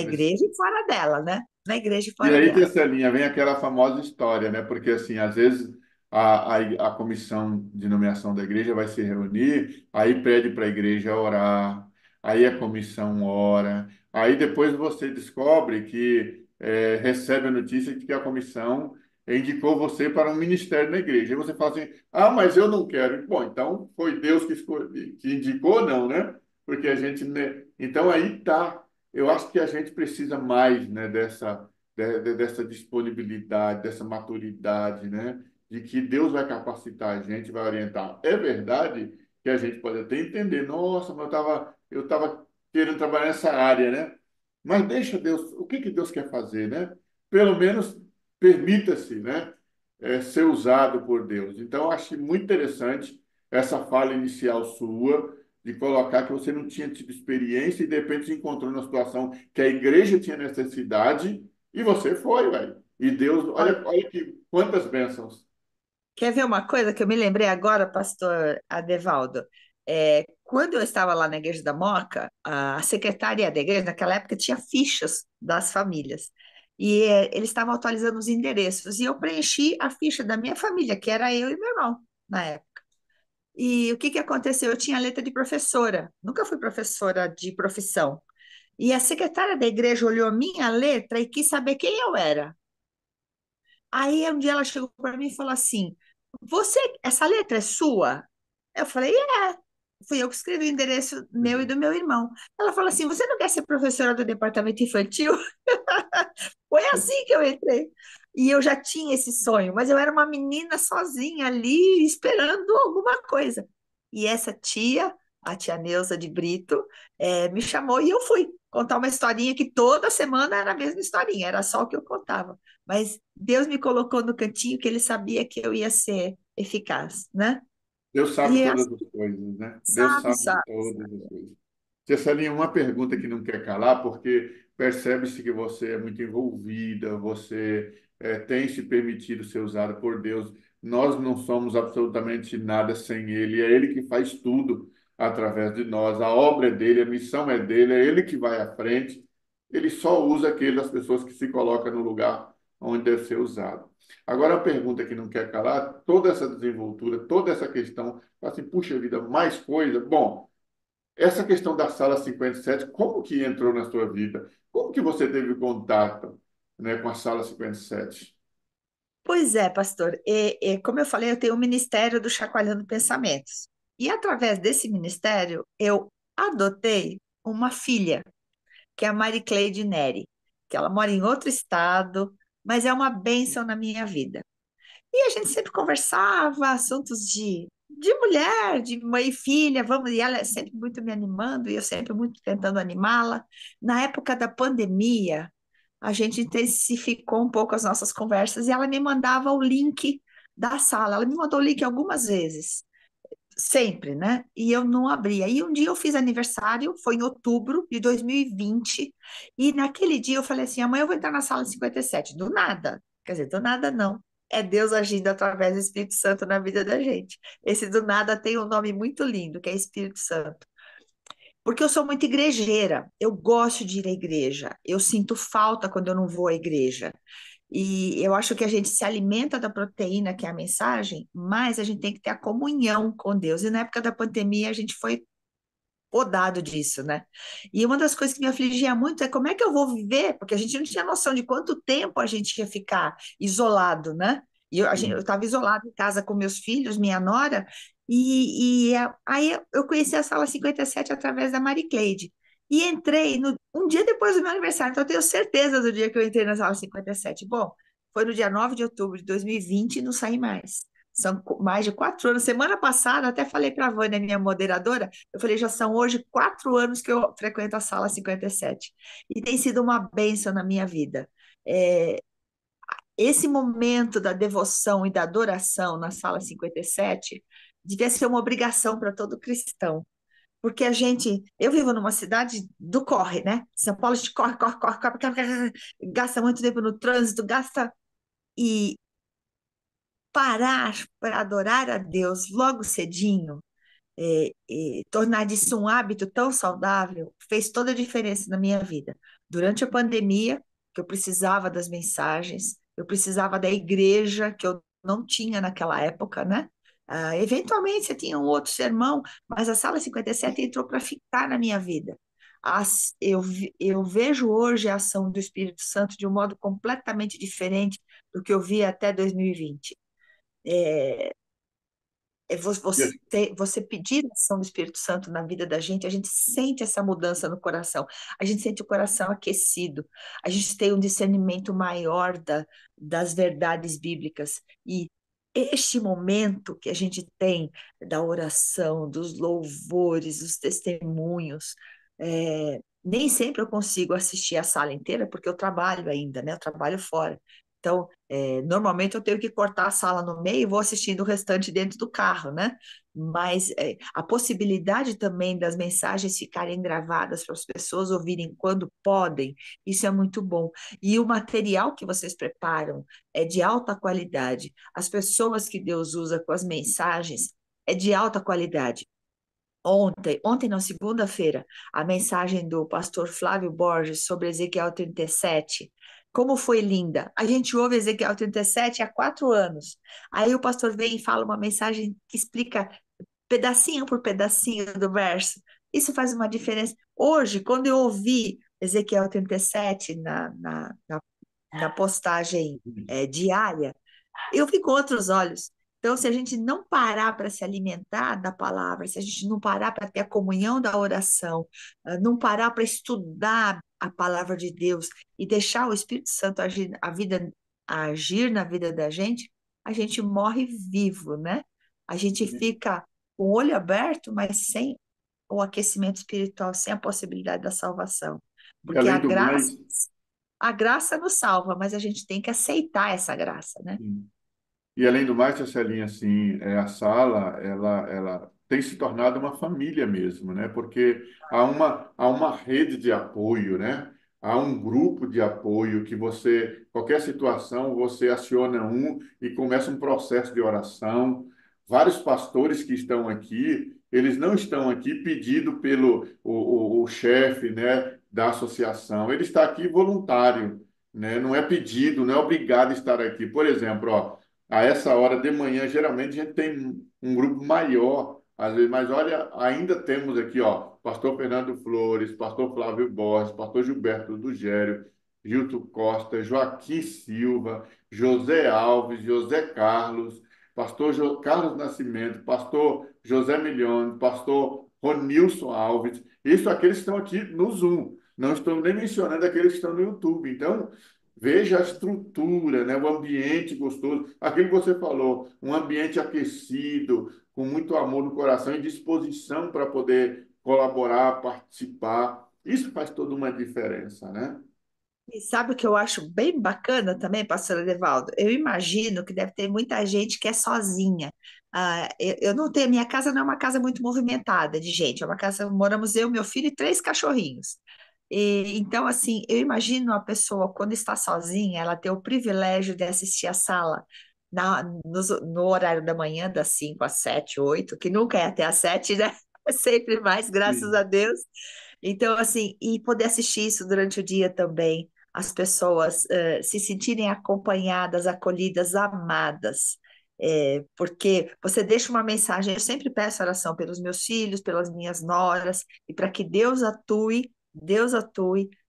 igreja e fora dela, né? Na igreja e e fora aí, dela. Tesselinha, vem aquela famosa história, né? Porque, assim, às vezes a comissão de nomeação da igreja vai se reunir, aí pede para a igreja orar, aí a comissão ora, aí depois você descobre que recebe a notícia de que a comissão indicou você para um ministério na igreja. E você fala assim, ah, mas eu não quero. Bom, então foi Deus que, que indicou, não, né? Porque a gente, né? Então aí tá. Eu acho que a gente precisa mais, né, dessa disponibilidade, dessa maturidade, né? De que Deus vai capacitar a gente, vai orientar. É verdade que a gente pode até entender, nossa, mas eu tava querendo trabalhar nessa área, né? Mas deixa Deus, o que que Deus quer fazer, né? Pelo menos permita-se, né? Ser usado por Deus. Então, eu acho muito interessante essa fala inicial sua, de colocar que você não tinha tido experiência e de repente se encontrou numa situação que a igreja tinha necessidade e você foi, velho. E Deus, Olha, olha que quantas bênçãos. quer ver uma coisa que eu me lembrei agora, pastor Adevaldo? Quando eu estava lá na Igreja da Moca, a secretária da igreja, naquela época, tinha fichas das famílias. E eles estavam atualizando os endereços. E eu preenchi a ficha da minha família, que era eu e meu irmão, na época. E o que que aconteceu? Eu tinha letra de professora, nunca fui professora de profissão. E a secretária da igreja olhou a minha letra e quis saber quem eu era. Aí um dia ela chegou para mim e falou assim: essa letra é sua? Eu falei, é. Fui eu que escrevi o endereço meu e do meu irmão. Ela falou assim: você não quer ser professora do departamento infantil? Foi assim que eu entrei. E eu já tinha esse sonho, mas eu era uma menina sozinha ali, esperando alguma coisa. E essa tia, a tia Neuza de Brito, me chamou e eu fui contar uma historinha que toda semana era a mesma historinha, era só o que eu contava. Mas Deus me colocou no cantinho que ele sabia que eu ia ser eficaz, né? Deus sabe E é todas assim, as coisas, né? Deus sabe, sabe sabe, todas as sabe. coisas. Tia Celinha, uma pergunta que não quer calar, porque percebe-se que você é muito envolvida, você tem se permitido ser usada por Deus. Nós não somos absolutamente nada sem Ele, é Ele que faz tudo. através de nós. A obra é dele, a missão é dele, é ele que vai à frente. Ele só usa aquelas pessoas que se colocam no lugar onde deve ser usado. Agora, a pergunta que não quer calar, toda essa desenvoltura, toda essa questão, assim, puxa vida, mais coisa. Bom, essa questão da sala 57, como que entrou na sua vida? Como que você teve contato, né, com a sala 57? Pois é, pastor. Como eu falei, eu tenho o Ministério do Chacoalhando Pensamentos. E através desse ministério, eu adotei uma filha, que é a Maricleide Neri, que ela mora em outro estado, mas é uma bênção na minha vida. E a gente sempre conversava assuntos de mulher, de mãe e filha, vamos, e ela é sempre muito me animando, e eu sempre muito tentando animá-la. Na época da pandemia, a gente intensificou um pouco as nossas conversas e ela me mandava o link da sala. Ela me mandou o link algumas vezes, sempre, né? E eu não abria. E um dia eu fiz aniversário, foi em outubro de 2020, e naquele dia eu falei assim: amanhã eu vou entrar na sala 57, do nada. Quer dizer, do nada não. É Deus agindo através do Espírito Santo na vida da gente. Esse do nada tem um nome muito lindo, que é Espírito Santo. Porque eu sou muito igrejeira, eu gosto de ir à igreja, eu sinto falta quando eu não vou à igreja. E eu acho que a gente se alimenta da proteína, que é a mensagem, mas a gente tem que ter a comunhão com Deus. E na época da pandemia, a gente foi podado disso, né? E uma das coisas que me afligia muito é como é que eu vou viver, porque a gente não tinha noção de quanto tempo a gente ia ficar isolado, né? E eu Sim. estava isolado em casa com meus filhos, minha nora, aí eu conheci a Sala 57 através da Marie Cleide. E entrei um dia depois do meu aniversário, então eu tenho certeza do dia que eu entrei na Sala 57. Bom, foi no dia 9 de outubro de 2020 e não saí mais. São mais de 4 anos. Semana passada, até falei para a Vânia, minha moderadora, eu falei, já são hoje 4 anos que eu frequento a sala 57. E tem sido uma bênção na minha vida. É, esse momento da devoção e da adoração na sala 57 devia ser uma obrigação para todo cristão. Porque eu vivo numa cidade do corre, né? São Paulo, a gente corre, corre, corre, corre, corre, corre, gasta muito tempo no trânsito, gasta. E parar para adorar a Deus logo cedinho, tornar disso um hábito tão saudável, fez toda a diferença na minha vida. Durante a pandemia, que eu precisava das mensagens, eu precisava da igreja, que eu não tinha naquela época, né? Eventualmente você tinha um outro sermão, mas a Sala 57 entrou para ficar na minha vida. Eu vejo hoje a ação do Espírito Santo de um modo completamente diferente do que eu via até 2020. Você pedir a ação do Espírito Santo na vida da gente, a gente sente essa mudança no coração, a gente sente o coração aquecido, a gente tem um discernimento maior das verdades bíblicas. E este momento que a gente tem da oração, dos louvores, dos testemunhos, nem sempre eu consigo assistir a sala inteira, porque eu trabalho ainda, né? Eu trabalho fora. Então, normalmente eu tenho que cortar a sala no meio e vou assistindo o restante dentro do carro, né? Mas a possibilidade também das mensagens ficarem gravadas para as pessoas ouvirem quando podem, isso é muito bom. E o material que vocês preparam é de alta qualidade. As pessoas que Deus usa com as mensagens é de alta qualidade. Ontem não, segunda-feira, a mensagem do pastor Flávio Borges sobre Ezequiel 37, como foi linda. A gente ouve Ezequiel 37 há 4 anos. Aí o pastor vem e fala uma mensagem que explica pedacinho por pedacinho do verso. Isso faz uma diferença. Hoje, quando eu ouvi Ezequiel 37 na postagem diária, eu vi com outros olhos. Então, se a gente não parar para se alimentar da palavra, se a gente não parar para ter a comunhão da oração, não parar para estudar a palavra de Deus e deixar o Espírito Santo agir na vida da gente, a gente morre vivo, né? A gente fica com o olho aberto, mas sem o aquecimento espiritual, sem a possibilidade da salvação. E Porque além do mais, a graça nos salva, mas a gente tem que aceitar essa graça, né? e além do mais, Celinha, assim, a sala, ela tem se tornado uma família mesmo, né? Porque há uma rede de apoio, né? Há um grupo de apoio que qualquer situação, você aciona um e começa um processo de oração. vários pastores que estão aqui, eles não estão aqui pedido pelo o chefe, né, da associação. Ele está aqui voluntário, né? Não é pedido, não é obrigado a estar aqui. Por exemplo, ó, a essa hora de manhã, geralmente a gente tem um grupo maior, às vezes, mas olha, ainda temos aqui, ó, pastor Fernando Flores, pastor Flávio Borges, pastor Gilberto Dugério, Gilto Costa, Joaquim Silva, José Alves, José Carlos, Carlos Nascimento, pastor José Milhões, pastor Ronilson Alves, isso aqueles que estão aqui no Zoom. Não estou nem mencionando aqueles que estão no YouTube. Então, veja a estrutura, né? O ambiente gostoso. Aquilo que você falou, um ambiente aquecido, com muito amor no coração e disposição para poder colaborar, participar. Isso faz toda uma diferença, né? E sabe o que eu acho bem bacana também, pastor Edevaldo? Eu imagino que deve ter muita gente que é sozinha. Eu não tenho, minha casa não é uma casa muito movimentada de gente, é uma casa, moramos eu, meu filho e três cachorrinhos. Então, assim, eu imagino a pessoa, quando está sozinha, ela ter o privilégio de assistir a sala no horário da manhã, das 5 às 7, 8, que nunca é até às 7, né? É sempre mais, graças Sim. a Deus. Então, assim, e poder assistir isso durante o dia também, as pessoas se sentirem acompanhadas, acolhidas, amadas. Porque você deixa uma mensagem, eu sempre peço oração pelos meus filhos, pelas minhas noras, e para que Deus atue,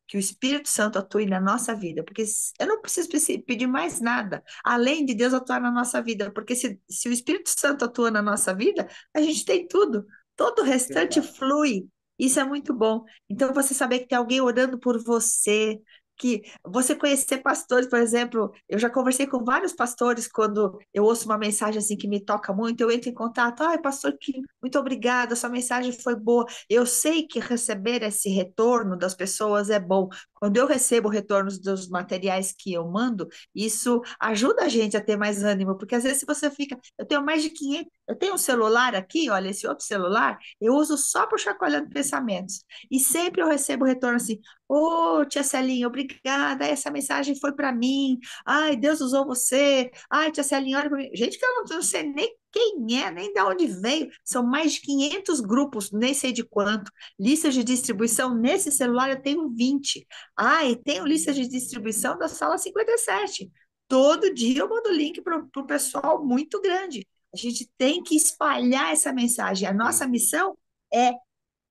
que o Espírito Santo atue na nossa vida, porque eu não preciso pedir mais nada, além de Deus atuar na nossa vida, porque se o Espírito Santo atua na nossa vida, a gente tem tudo, todo o restante Verdade. flui, isso é muito bom. Então, você saber que tem alguém orando por você, que você conhecer pastores, por exemplo, eu já conversei com vários pastores quando eu ouço uma mensagem assim que me toca muito, eu entro em contato, ai, pastor Kim, muito obrigada, sua mensagem foi boa. Eu sei que receber esse retorno das pessoas é bom. Quando eu recebo retornos dos materiais que eu mando, isso ajuda a gente a ter mais ânimo, porque às vezes se você fica, eu tenho mais de 500, eu tenho um celular aqui, olha, esse outro celular, eu uso só para chacoalhando pensamentos. E sempre eu recebo retorno assim, ô, tia Celinha, obrigada, essa mensagem foi para mim. Ai, Deus usou você. Ai, tia Celinha, olha para mim. Gente, que eu não sei nem quem é, nem de onde veio. São mais de 500 grupos, nem sei de quanto. Listas de distribuição, nesse celular eu tenho 20. Ai, tenho listas de distribuição da sala 57. Todo dia eu mando link para o pessoal muito grande. A gente tem que espalhar essa mensagem. A nossa missão é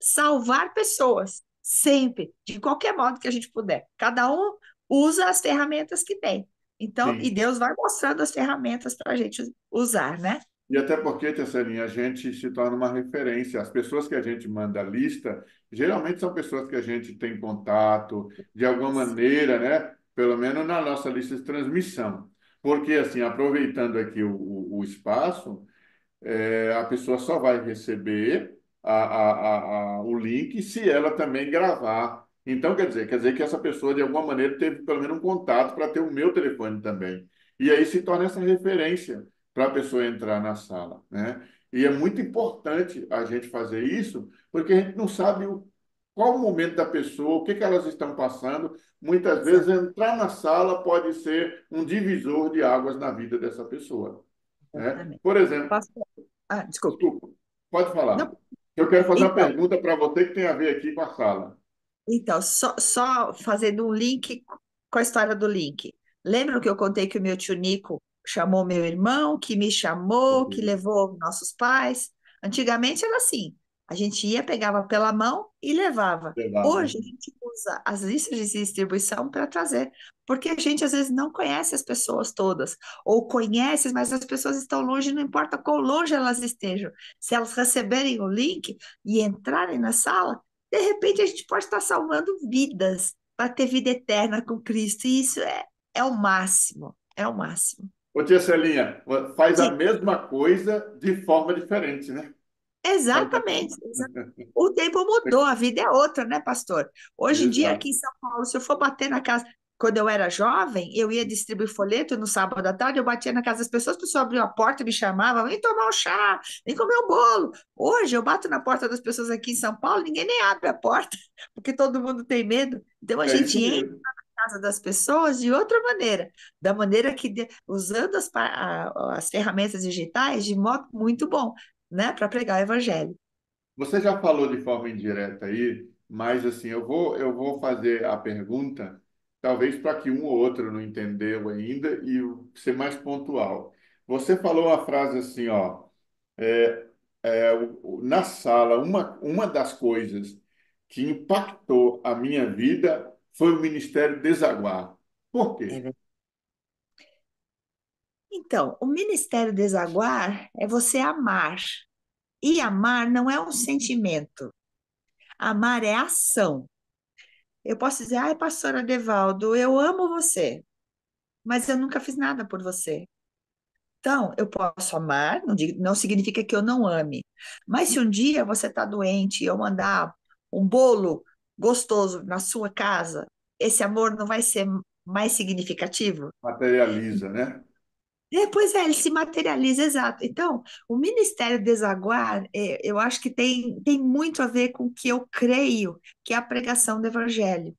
salvar pessoas, sempre, de qualquer modo que a gente puder. Cada um usa as ferramentas que tem. Então, e Sim. Deus vai mostrando as ferramentas para a gente usar, né? E até porque, Tesselinha, a gente se torna uma referência. As pessoas que a gente manda a lista, geralmente são pessoas que a gente tem contato, de alguma maneira, né? Pelo menos na nossa lista de transmissão. Porque, assim, aproveitando aqui o espaço, a pessoa só vai receber o link se ela também gravar. Então, quer dizer que essa pessoa, de alguma maneira, teve pelo menos um contato para ter o meu telefone também. E aí se torna essa referência para a pessoa entrar na sala, né? E é muito importante a gente fazer isso, porque a gente não sabe qual o momento da pessoa, o que que elas estão passando. Muitas vezes, entrar na sala pode ser um divisor de águas na vida dessa pessoa, né? Exatamente. Por exemplo, Pastor, desculpe. desculpa, pode Não, falar. Eu quero fazer uma então, pergunta para você que tem a ver aqui com a sala. Então, só fazendo um link com a história do link. Lembra que eu contei que o meu tio Nico chamou meu irmão, que me chamou, que levou nossos pais? Antigamente era assim, a gente ia, pegava pela mão e levava. Levava, né? Hoje a gente usa as listas de distribuição para trazer, porque a gente às vezes não conhece as pessoas todas, ou conhece, mas as pessoas estão longe, não importa quão longe elas estejam. Se elas receberem o link e entrarem na sala, de repente a gente pode estar salvando vidas para ter vida eterna com Cristo. E isso é o máximo, é o máximo. Ô, tia Celinha, faz a Sim, mesma coisa de forma diferente, né? Faz exatamente. O tempo mudou, a vida é outra, né, pastor? Hoje em dia, Exato. aqui em São Paulo, se eu for bater na casa. Quando eu era jovem, eu ia distribuir folheto no sábado à tarde, eu batia na casa das pessoas, a pessoa abria a porta e me chamava, vem tomar um chá, vem comer um bolo. Hoje eu bato na porta das pessoas aqui em São Paulo, ninguém nem abre a porta, porque todo mundo tem medo. Então a É isso gente entra mesmo. casa das pessoas de outra maneira, da maneira que, usando as ferramentas digitais de modo muito bom, né, para pregar o evangelho. Você já falou de forma indireta aí, mas assim, eu vou fazer a pergunta, talvez para que um ou outro não entendeu ainda e ser mais pontual. Você falou a frase assim, ó, na sala, uma das coisas que impactou a minha vida foi o Ministério Desaguar. Por É quê? verdade. Então, o Ministério Desaguar é você amar. E amar não é um sentimento. Amar é ação. Eu posso dizer, ai, pastora Devaldo, eu amo você, mas eu nunca fiz nada por você. Então, eu posso amar, não significa que eu não ame. Mas se um dia você está doente e eu mandar um bolo gostoso na sua casa, esse amor não vai ser mais significativo? Materializa, né? Pois é, ele se materializa, exato. Então, o Ministério Desaguar, eu acho que tem muito a ver com o que eu creio, que é a pregação do Evangelho.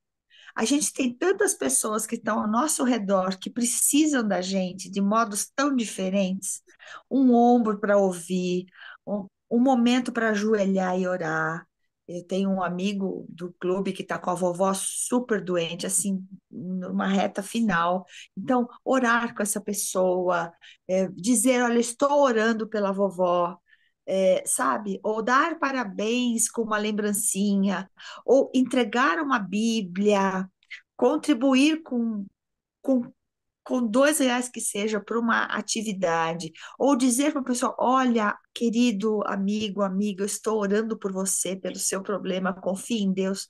A gente tem tantas pessoas que estão ao nosso redor que precisam da gente de modos tão diferentes. Um ombro para ouvir, um momento para ajoelhar e orar. Eu tenho um amigo do clube que está com a vovó super doente, assim, numa reta final. Então, orar com essa pessoa, dizer, olha, estou orando pela vovó, sabe? Ou dar parabéns com uma lembrancinha, ou entregar uma Bíblia, contribuir com, com R$ 2 que seja para uma atividade, ou dizer para a pessoa: olha, querido amigo, amiga, eu estou orando por você, pelo seu problema, confie em Deus,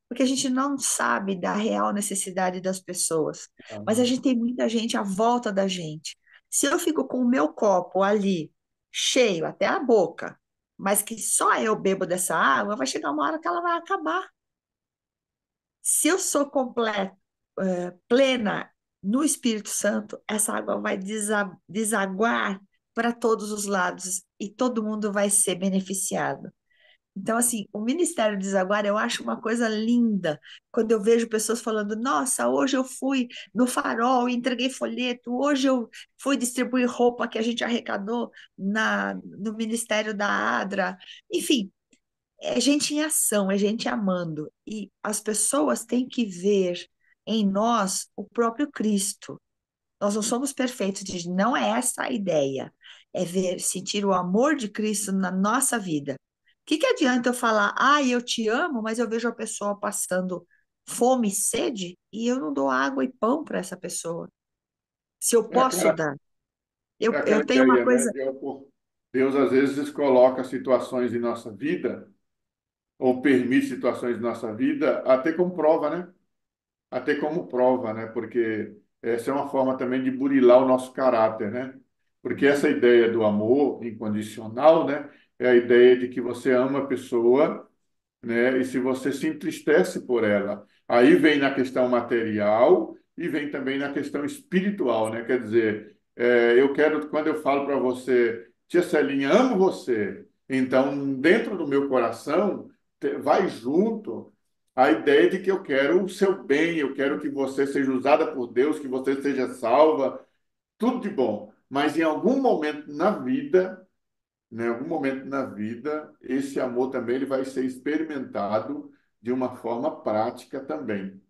porque a gente não sabe da real necessidade das pessoas, mas a Amém. gente tem muita gente à volta da gente. Se eu fico com o meu copo ali, cheio até a boca, mas que só eu bebo dessa água, vai chegar uma hora que ela vai acabar. Se eu sou completa, plena no Espírito Santo, essa água vai desaguar para todos os lados e todo mundo vai ser beneficiado. Então, assim, o Ministério Desaguar eu acho uma coisa linda quando eu vejo pessoas falando: nossa, hoje eu fui no Farol e entreguei folheto, hoje eu fui distribuir roupa que a gente arrecadou no Ministério da ADRA. Enfim, é gente em ação, é gente amando. E as pessoas têm que ver em nós o próprio Cristo. Nós não somos perfeitos, não é essa a ideia. É ver, sentir o amor de Cristo na nossa vida. O que adianta eu falar, eu te amo, mas eu vejo a pessoa passando fome e sede e eu não dou água e pão para essa pessoa? Se eu É posso aquela, dar. é Eu aquela tenho uma ideia, né? coisa. Deus às vezes coloca situações em nossa vida, ou permite situações em nossa vida, até como prova, né? Até como prova, né? Porque essa é uma forma também de burilar o nosso caráter, né? Porque essa ideia do amor incondicional, né? É a ideia de que você ama a pessoa, né? E se você se entristece por ela, aí vem na questão material e vem também na questão espiritual, né? Quer dizer, eu quero, quando eu falo para você, tia Celinha, amo você, então dentro do meu coração vai junto a ideia de que eu quero o seu bem, eu quero que você seja usada por Deus, que você seja salva, tudo de bom. Mas em algum momento na vida, né, em algum momento na vida, esse amor também ele vai ser experimentado de uma forma prática também,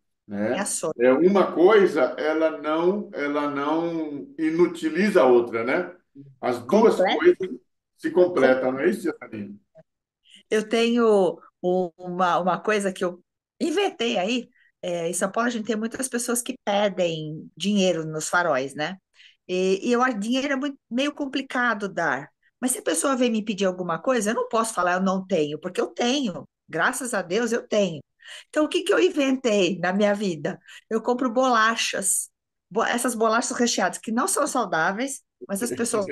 É a né? sua. Uma coisa, ela não inutiliza a outra, né? As duas Completa. coisas se completam, não é isso, Janine? Eu tenho uma coisa que eu inventei aí. Em São Paulo, a gente tem muitas pessoas que pedem dinheiro nos faróis, né? E eu acho que dinheiro é meio complicado dar. Mas se a pessoa vem me pedir alguma coisa, eu não posso falar eu não tenho, porque eu tenho. Graças a Deus eu tenho. Então, o que que eu inventei na minha vida? Eu compro bolachas, essas bolachas recheadas que não são saudáveis, mas as pessoas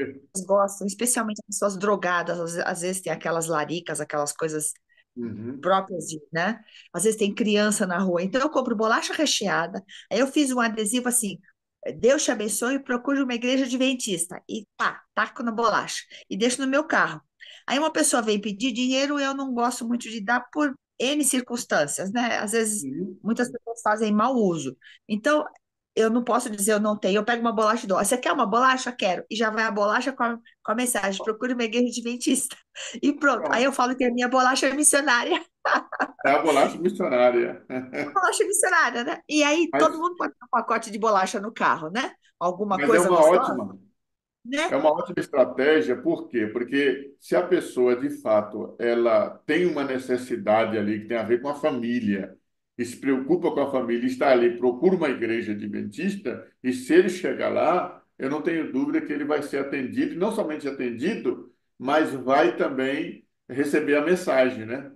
gostam, especialmente as pessoas drogadas, às vezes tem aquelas laricas, aquelas coisas Uhum. próprias de, né? Às vezes tem criança na rua. Então eu compro bolacha recheada. Aí eu fiz um adesivo assim: Deus te abençoe, procure uma igreja adventista. E pá, taco na bolacha. E deixo no meu carro. Aí uma pessoa vem pedir dinheiro, eu não gosto muito de dar N circunstâncias, né? Às vezes, Sim. muitas pessoas fazem mau uso. Então, eu não posso dizer eu não tenho. Eu pego uma bolacha e dou. Você quer uma bolacha? Quero. E já vai a bolacha com a mensagem: procure uma igreja adventista. E pronto. Aí Pronto. eu falo que a minha bolacha é missionária. É a bolacha missionária. Bolacha missionária, né? E aí todo Mas, mundo pode ter um pacote de bolacha no carro, né? Alguma mas é coisa uma gostosa, ótima. É né? uma ótima estratégia, por quê? Porque se a pessoa, de fato, ela tem uma necessidade ali que tem a ver com a família, e se preocupa com a família, está ali, procura uma igreja adventista, e se ele chegar lá, eu não tenho dúvida que ele vai ser atendido, e não somente atendido, mas vai também receber a mensagem, né?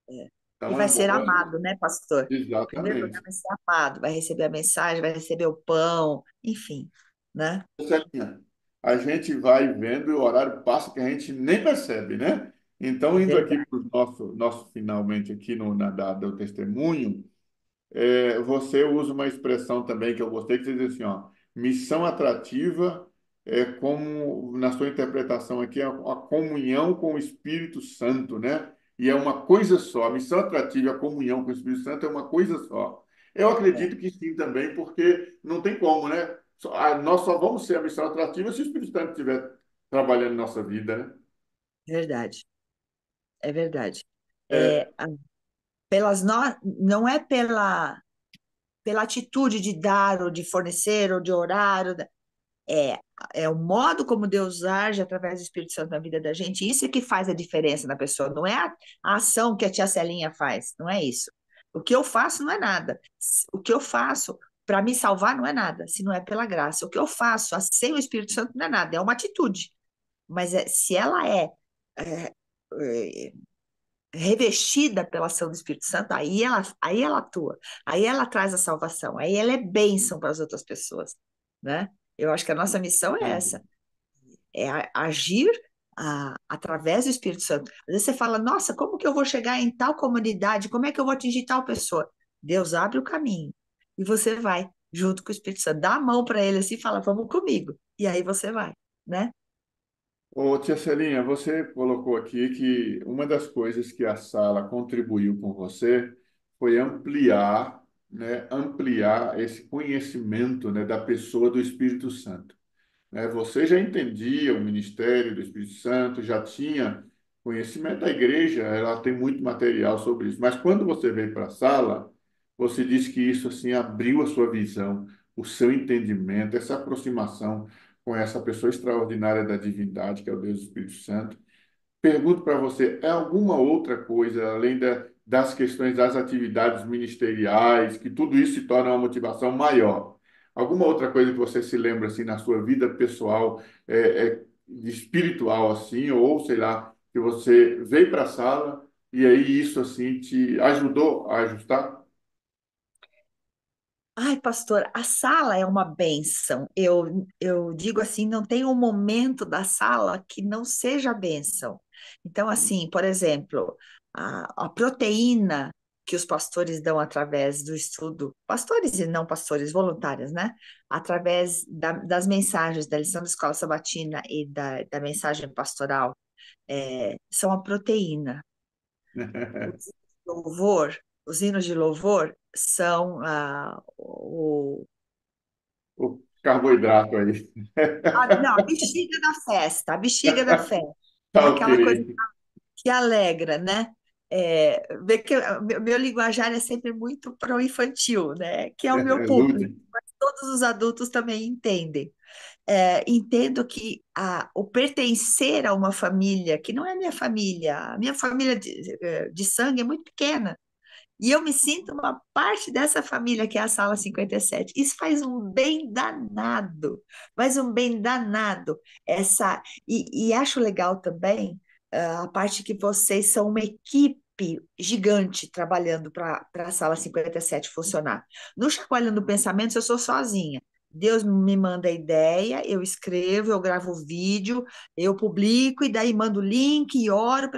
É. E Então, vai ser amado, né, pastor? Em primeiro lugar, exatamente. vai ser amado, vai receber a mensagem, vai receber o pão, enfim, né? Celinha, a gente vai vendo e o horário passa que a gente nem percebe, né? Então, É indo aqui verdade. para o nosso finalmente aqui no, do testemunho, você usa uma expressão também que eu gostei, que você diz assim, ó, missão atrativa é como, na sua interpretação aqui, a comunhão com o Espírito Santo, né? E é uma coisa só. A missão atrativa e a comunhão com o Espírito Santo é uma coisa só. Eu É acredito que sim também, porque não tem como, né? Nós só vamos ser a missão atrativa se o Espírito Santo estiver trabalhando em nossa vida, né? verdade, é verdade. É, É, não é pela atitude de dar, ou de fornecer, ou de orar, é, é o modo como Deus age através do Espírito Santo na vida da gente. Isso é que faz a diferença na pessoa. Não é a ação que a tia Celinha faz, não é isso. O que eu faço não é nada. O que eu faço para me salvar não é nada, se não é pela graça. O que eu faço sem o Espírito Santo não é nada, é uma atitude. Mas se ela é, é, revestida pela ação do Espírito Santo, aí ela atua, aí ela traz a salvação, aí ela é bênção para as outras pessoas, né? Eu acho que a nossa missão é essa, é agir através do Espírito Santo. Às vezes você fala, nossa, como que eu vou chegar em tal comunidade? Como é que eu vou atingir tal pessoa? Deus abre o caminho e você vai junto com o Espírito Santo, dá a mão para ele assim e fala, vamos comigo. E aí você vai, né? ô, tia Celinha, você colocou aqui que uma das coisas que a sala contribuiu com você foi ampliar, né, ampliar esse conhecimento, né, da pessoa do Espírito Santo, né? Você já entendia o ministério do Espírito Santo, já tinha conhecimento da igreja, ela tem muito material sobre isso. Mas quando você veio para a sala, você disse que isso assim abriu a sua visão, o seu entendimento, essa aproximação com essa pessoa extraordinária da divindade, que é o Deus Espírito Santo. Pergunto para você, é alguma outra coisa, além das questões das atividades ministeriais, que tudo isso se torna uma motivação maior? Alguma outra coisa que você se lembra, assim, na sua vida pessoal, espiritual, assim, ou sei lá, que você veio para a sala e aí isso, assim, te ajudou a ajustar? Ai, pastor, a sala é uma bênção. Eu digo assim, não tem um momento da sala que não seja bênção. Então, assim, por exemplo, a proteína que os pastores dão através do estudo, pastores e não pastores voluntários, né? Através das mensagens da lição da escola sabatina e da mensagem pastoral, são a proteína. Os louvor, os hinos de louvor são O carboidrato aí. não, a bexiga da festa, a bexiga da festa, né? Tá ok. Aquela coisa que alegra, né? Ver que meu linguajar é sempre muito para o infantil, né? Que é o meu público, Lúdico. mas todos os adultos também entendem. Entendo que o pertencer a uma família, que não é a minha família de sangue é muito pequena, e eu me sinto uma parte dessa família que é a Sala 57. Isso faz um bem danado, faz um bem danado. E acho legal também a parte que vocês são uma equipe gigante trabalhando para a Sala 57 funcionar. No Chacoalhando Pensamentos, eu sou sozinha. Deus me manda a ideia, eu escrevo, eu gravo o vídeo, eu publico e daí mando o link e oro.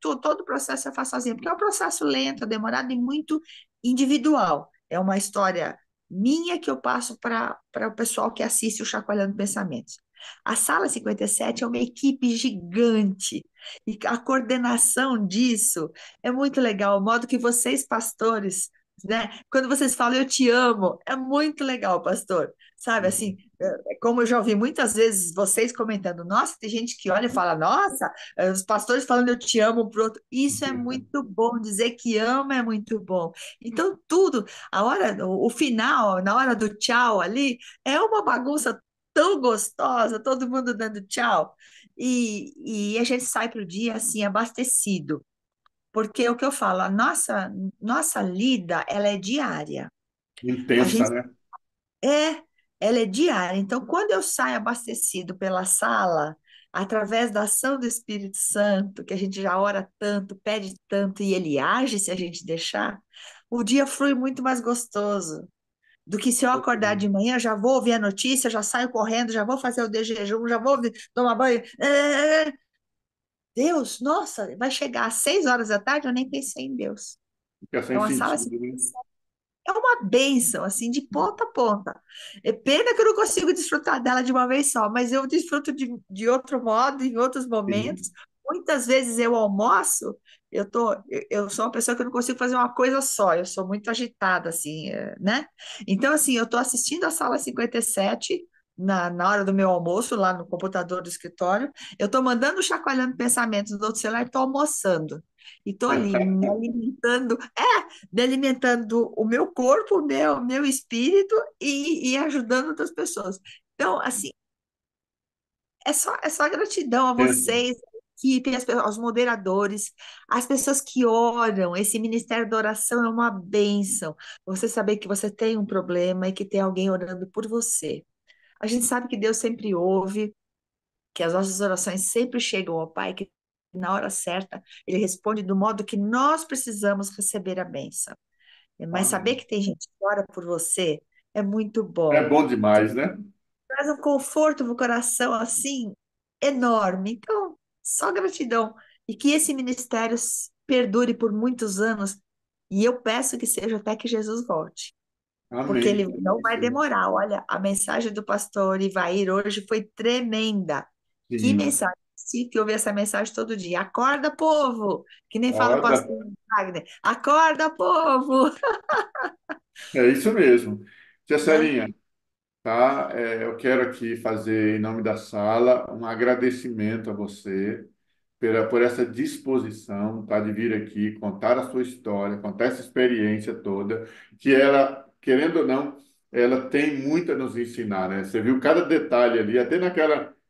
Todo o processo eu faço sozinha, porque é um processo lento, demorado e muito individual. É uma história minha que eu passo para o pessoal que assiste o Chacoalhando Pensamentos. A Sala 57 é uma equipe gigante e a coordenação disso é muito legal. O modo que vocês, pastores, né? Quando vocês falam eu te amo, é muito legal, pastor. Sabe assim, como eu já ouvi muitas vezes vocês comentando, nossa, tem gente que olha e fala, nossa, os pastores falando eu te amo pro outro. Isso é muito bom, dizer que ama é muito bom. Então, tudo, a hora, o final, na hora do tchau ali, é uma bagunça tão gostosa, todo mundo dando tchau. E a gente sai para o dia assim, abastecido. Porque é o que eu falo, a nossa lida, ela é diária. A Intensa, gente né? é, ela é diária. Então, quando eu saio abastecido pela sala, através da ação do Espírito Santo, que a gente já ora tanto, pede tanto e ele age se a gente deixar, o dia flui muito mais gostoso do que se eu acordar de manhã, já vou ouvir a notícia, já saio correndo, já vou fazer o de jejum, já vou tomar banho. Deus, nossa, vai chegar às 6 horas da tarde, eu nem pensei em Deus. Fica sem Então, a sala sentido, né? é uma bênção, assim, de ponta a ponta. É pena que eu não consigo desfrutar dela de uma vez só, mas eu desfruto de outro modo, em outros momentos. Sim. Muitas vezes eu almoço, eu sou uma pessoa que eu não consigo fazer uma coisa só, eu sou muito agitada, assim, né? Então, assim, eu estou assistindo a sala 57 na hora do meu almoço, lá no computador do escritório, eu estou mandando chacoalhando pensamentos do outro celular e estou almoçando. E estou ali me alimentando, me alimentando o meu corpo, o meu espírito e ajudando outras pessoas. Então, assim, é só gratidão a Pensa. vocês, a equipe, aos moderadores, as pessoas que oram. Esse ministério da oração é uma bênção. Você saber que você tem um problema e que tem alguém orando por você. A gente sabe que Deus sempre ouve, que as nossas orações sempre chegam ao Pai, que na hora certa Ele responde do modo que nós precisamos receber a bênção. Mas saber Amém. que tem gente que ora por você é muito É bom. bom demais, né? Traz um conforto no coração assim enorme. Então, só gratidão. E que esse ministério perdure por muitos anos. E eu peço que seja até que Jesus volte, porque Amém. ele não vai demorar. Olha, a mensagem do pastor Ivair hoje foi tremenda. Que Sim. mensagem! Sim, que ouvir essa mensagem todo dia. Acorda, povo! Que nem fala o Olha, pastor Wagner. Acorda, povo! é isso mesmo. Tia Né? Celinha, tá? Eu quero aqui fazer, em nome da sala, um agradecimento a você por essa disposição, tá, de vir aqui contar a sua história, contar essa experiência toda, que ela, querendo ou não, ela tem muito a nos ensinar, né? Você viu cada detalhe ali, até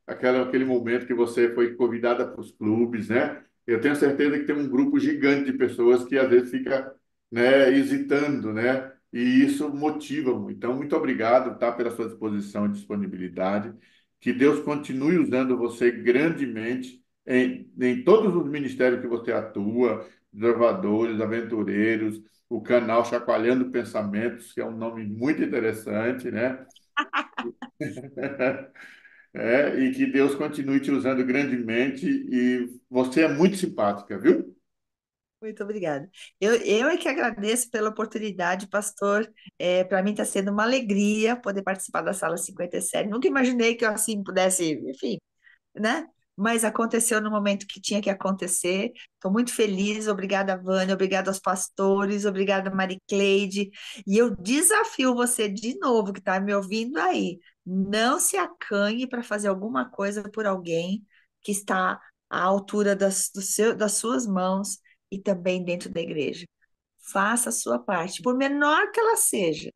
aquele momento que você foi convidada para os clubes, né? Eu tenho certeza que tem um grupo gigante de pessoas que às vezes fica, né, hesitando, né? E isso motiva muito. Então, muito obrigado, tá, pela sua disposição e disponibilidade. Que Deus continue usando você grandemente em todos os ministérios que você atua, desbravadores, aventureiros, o canal Chacoalhando Pensamentos, que é um nome muito interessante, né? E que Deus continue te usando grandemente e você é muito simpática, viu? Muito obrigada. Eu é que agradeço pela oportunidade, pastor. Para mim está sendo uma alegria poder participar da sala 57. Nunca imaginei que eu assim pudesse, enfim, né? Mas aconteceu no momento que tinha que acontecer. Estou muito feliz. Obrigada, Vânia. Obrigada aos pastores. Obrigada, Maricleide. E eu desafio você de novo, que está me ouvindo aí. Não se acanhe para fazer alguma coisa por alguém que está à altura das suas mãos e também dentro da igreja. Faça a sua parte, por menor que ela seja.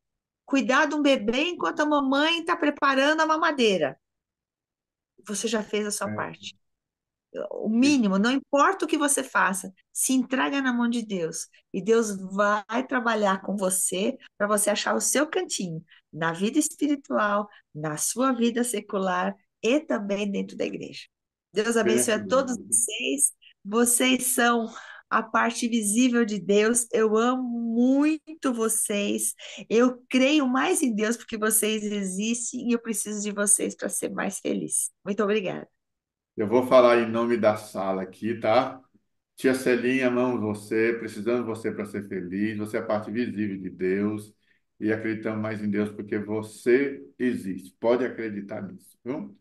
Cuidar de um bebê enquanto a mamãe está preparando a mamadeira. Você já fez a sua É, parte. O mínimo, não importa o que você faça, se entrega na mão de Deus. E Deus vai trabalhar com você para você achar o seu cantinho na vida espiritual, na sua vida secular e também dentro da igreja. Deus abençoe a pensa, todos vocês. Vocês são a parte visível de Deus. Eu amo muito vocês. Eu creio mais em Deus porque vocês existem e eu preciso de vocês para ser mais feliz. Muito obrigada. eu vou falar em nome da sala aqui, tá? Tia Celinha, amamos você, precisamos de você para ser feliz. Você é a parte visível de Deus e acreditamos mais em Deus porque você existe. Pode acreditar nisso, viu?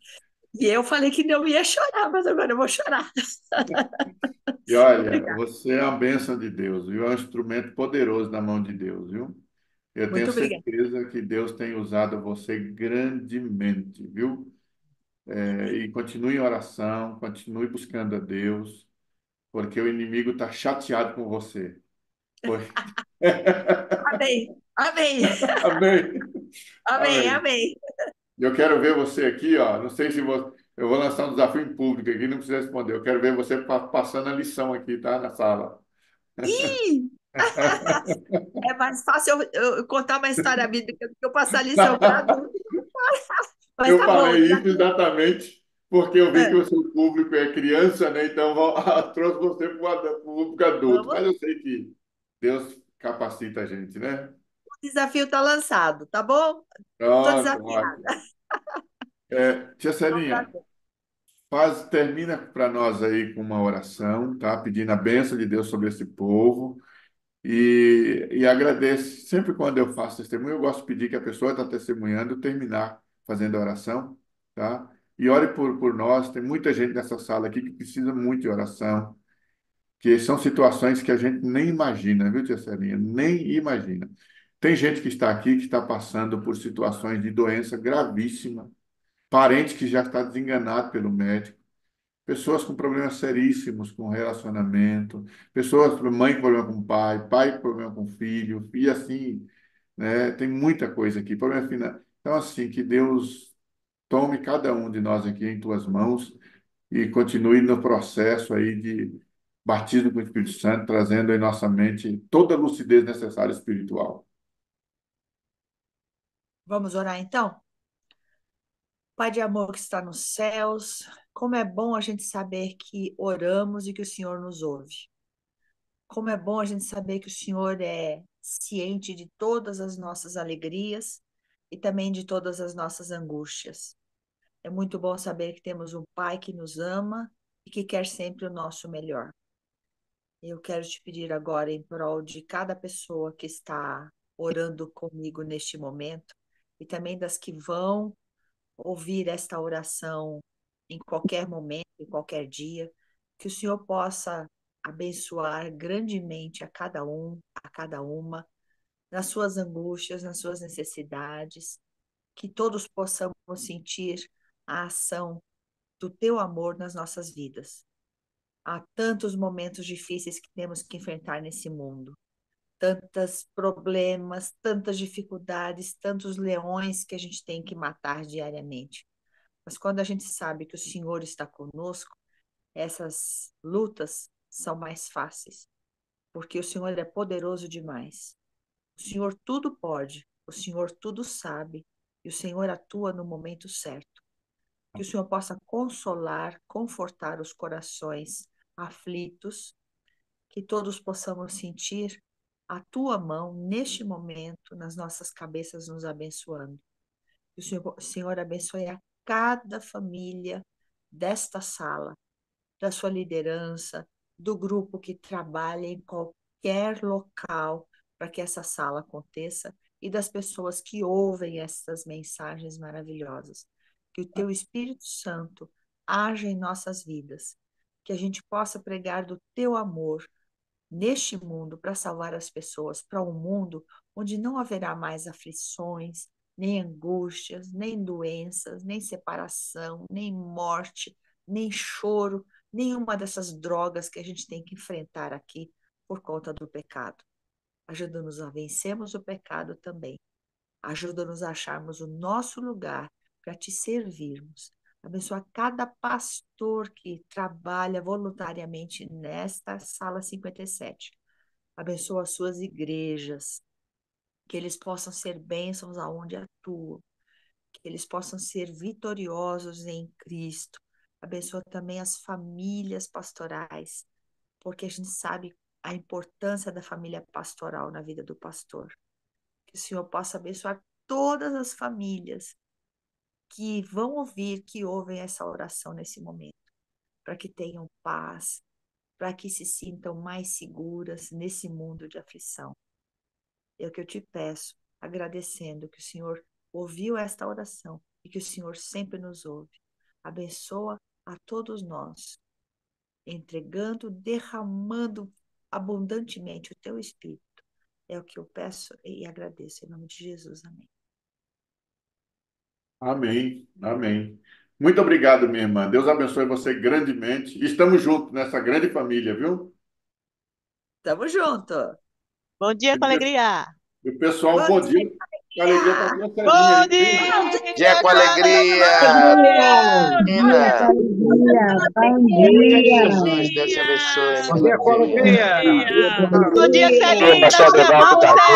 E eu falei que não ia chorar, mas agora eu vou chorar. E olha, Obrigada. você é uma bênção de Deus, viu? É um instrumento poderoso na mão de Deus, viu? Eu tenho Muito obrigada. certeza que Deus tem usado você grandemente, viu? E continue em oração, continue buscando a Deus, porque o inimigo está chateado com você. Foi. Amém. Amém. Amém. Amém. Amém. Amém. Eu quero ver você aqui, ó. Não sei se você. Eu vou lançar um desafio em público aqui, não precisa responder. Eu quero ver você passando a lição aqui, tá? Na sala. Ih! É mais fácil eu contar uma história bíblica do que eu passar lição para adulto. Mas Eu tá bom, falei isso desafio. exatamente porque eu vi que É, o seu público é criança, né? Então trouxe você para o público adulto. vamos. Mas eu sei que Deus capacita a gente, né? O desafio está lançado, tá bom? Estou Pronto, desafiada. ótimo. Tia É um Celinha, prazer. termina para nós aí com uma oração, tá? Pedindo a bênção de Deus sobre esse povo. E agradeço. Sempre quando eu faço testemunho, eu gosto de pedir que a pessoa está testemunhando terminar fazendo a oração, tá? E ore por nós. Tem muita gente nessa sala aqui que precisa muito de oração, que são situações que a gente nem imagina, viu, tia Celinha? Nem imagina. Tem gente que está aqui que está passando por situações de doença gravíssima, parente que já está desenganado pelo médico, pessoas com problemas seríssimos com relacionamento, pessoas, mãe com problema com pai, pai com problema com filho, e assim, né? Tem muita coisa aqui, problema final. Então, assim, que Deus tome cada um de nós aqui em tuas mãos e continue no processo aí de batismo com o Espírito Santo, trazendo em nossa mente toda a lucidez necessária espiritual. Vamos orar então? Pai de amor que está nos céus, como é bom a gente saber que oramos e que o Senhor nos ouve. Como é bom a gente saber que o Senhor é ciente de todas as nossas alegrias e também de todas as nossas angústias. É muito bom saber que temos um Pai que nos ama e que quer sempre o nosso melhor. Eu quero te pedir agora, em prol de cada pessoa que está orando comigo neste momento, e também das que vão ouvir esta oração em qualquer momento, em qualquer dia, que o Senhor possa abençoar grandemente a cada um, a cada uma, nas suas angústias, nas suas necessidades, que todos possamos sentir a ação do teu amor nas nossas vidas. Há tantos momentos difíceis que temos que enfrentar nesse mundo, tantos problemas, tantas dificuldades, tantos leões que a gente tem que matar diariamente. Mas quando a gente sabe que o Senhor está conosco, essas lutas são mais fáceis, porque o Senhor é poderoso demais. O Senhor tudo pode, o Senhor tudo sabe, e o Senhor atua no momento certo. Que o Senhor possa consolar, confortar os corações aflitos, que todos possamos sentir a tua mão neste momento nas nossas cabeças nos abençoando. Que o Senhor abençoe a cada família desta sala, da sua liderança, do grupo que trabalha em qualquer local para que essa sala aconteça e das pessoas que ouvem essas mensagens maravilhosas. Que o teu Espírito Santo haja em nossas vidas, que a gente possa pregar do teu amor neste mundo para salvar as pessoas, para um mundo onde não haverá mais aflições, nem angústias, nem doenças, nem separação, nem morte, nem choro, nenhuma dessas drogas que a gente tem que enfrentar aqui por conta do pecado. Ajuda-nos a vencermos o pecado também. Ajuda-nos a acharmos o nosso lugar para te servirmos. Abençoa cada pastor que trabalha voluntariamente nesta sala 57. Abençoa as suas igrejas, que eles possam ser bênçãos aonde atuam, que eles possam ser vitoriosos em Cristo. Abençoa também as famílias pastorais, porque a gente sabe a importância da família pastoral na vida do pastor. Que o Senhor possa abençoar todas as famílias que vão ouvir, que ouvem essa oração nesse momento, para que tenham paz, para que se sintam mais seguras nesse mundo de aflição. É o que eu te peço, agradecendo que o Senhor ouviu esta oração e que o Senhor sempre nos ouve. Abençoa a todos nós, entregando, derramando abundantemente o teu Espírito. É o que eu peço e agradeço em nome de Jesus. Amém. Amém, amém. Muito obrigado, minha irmã. Deus abençoe você grandemente. Estamos juntos nessa grande família, viu? Tamo junto. Bom dia com alegria. E o pessoal, Bom bom dia. A alegria está dia. com a Bom aí, viu? dia Com alegria! Dia com alegria, bom dia. Jesus, Deus te abençoe. Bom dia com alegria. Bom dia, Alegria. Celina. Pastor Te Adevaldo amamos, tá Celina.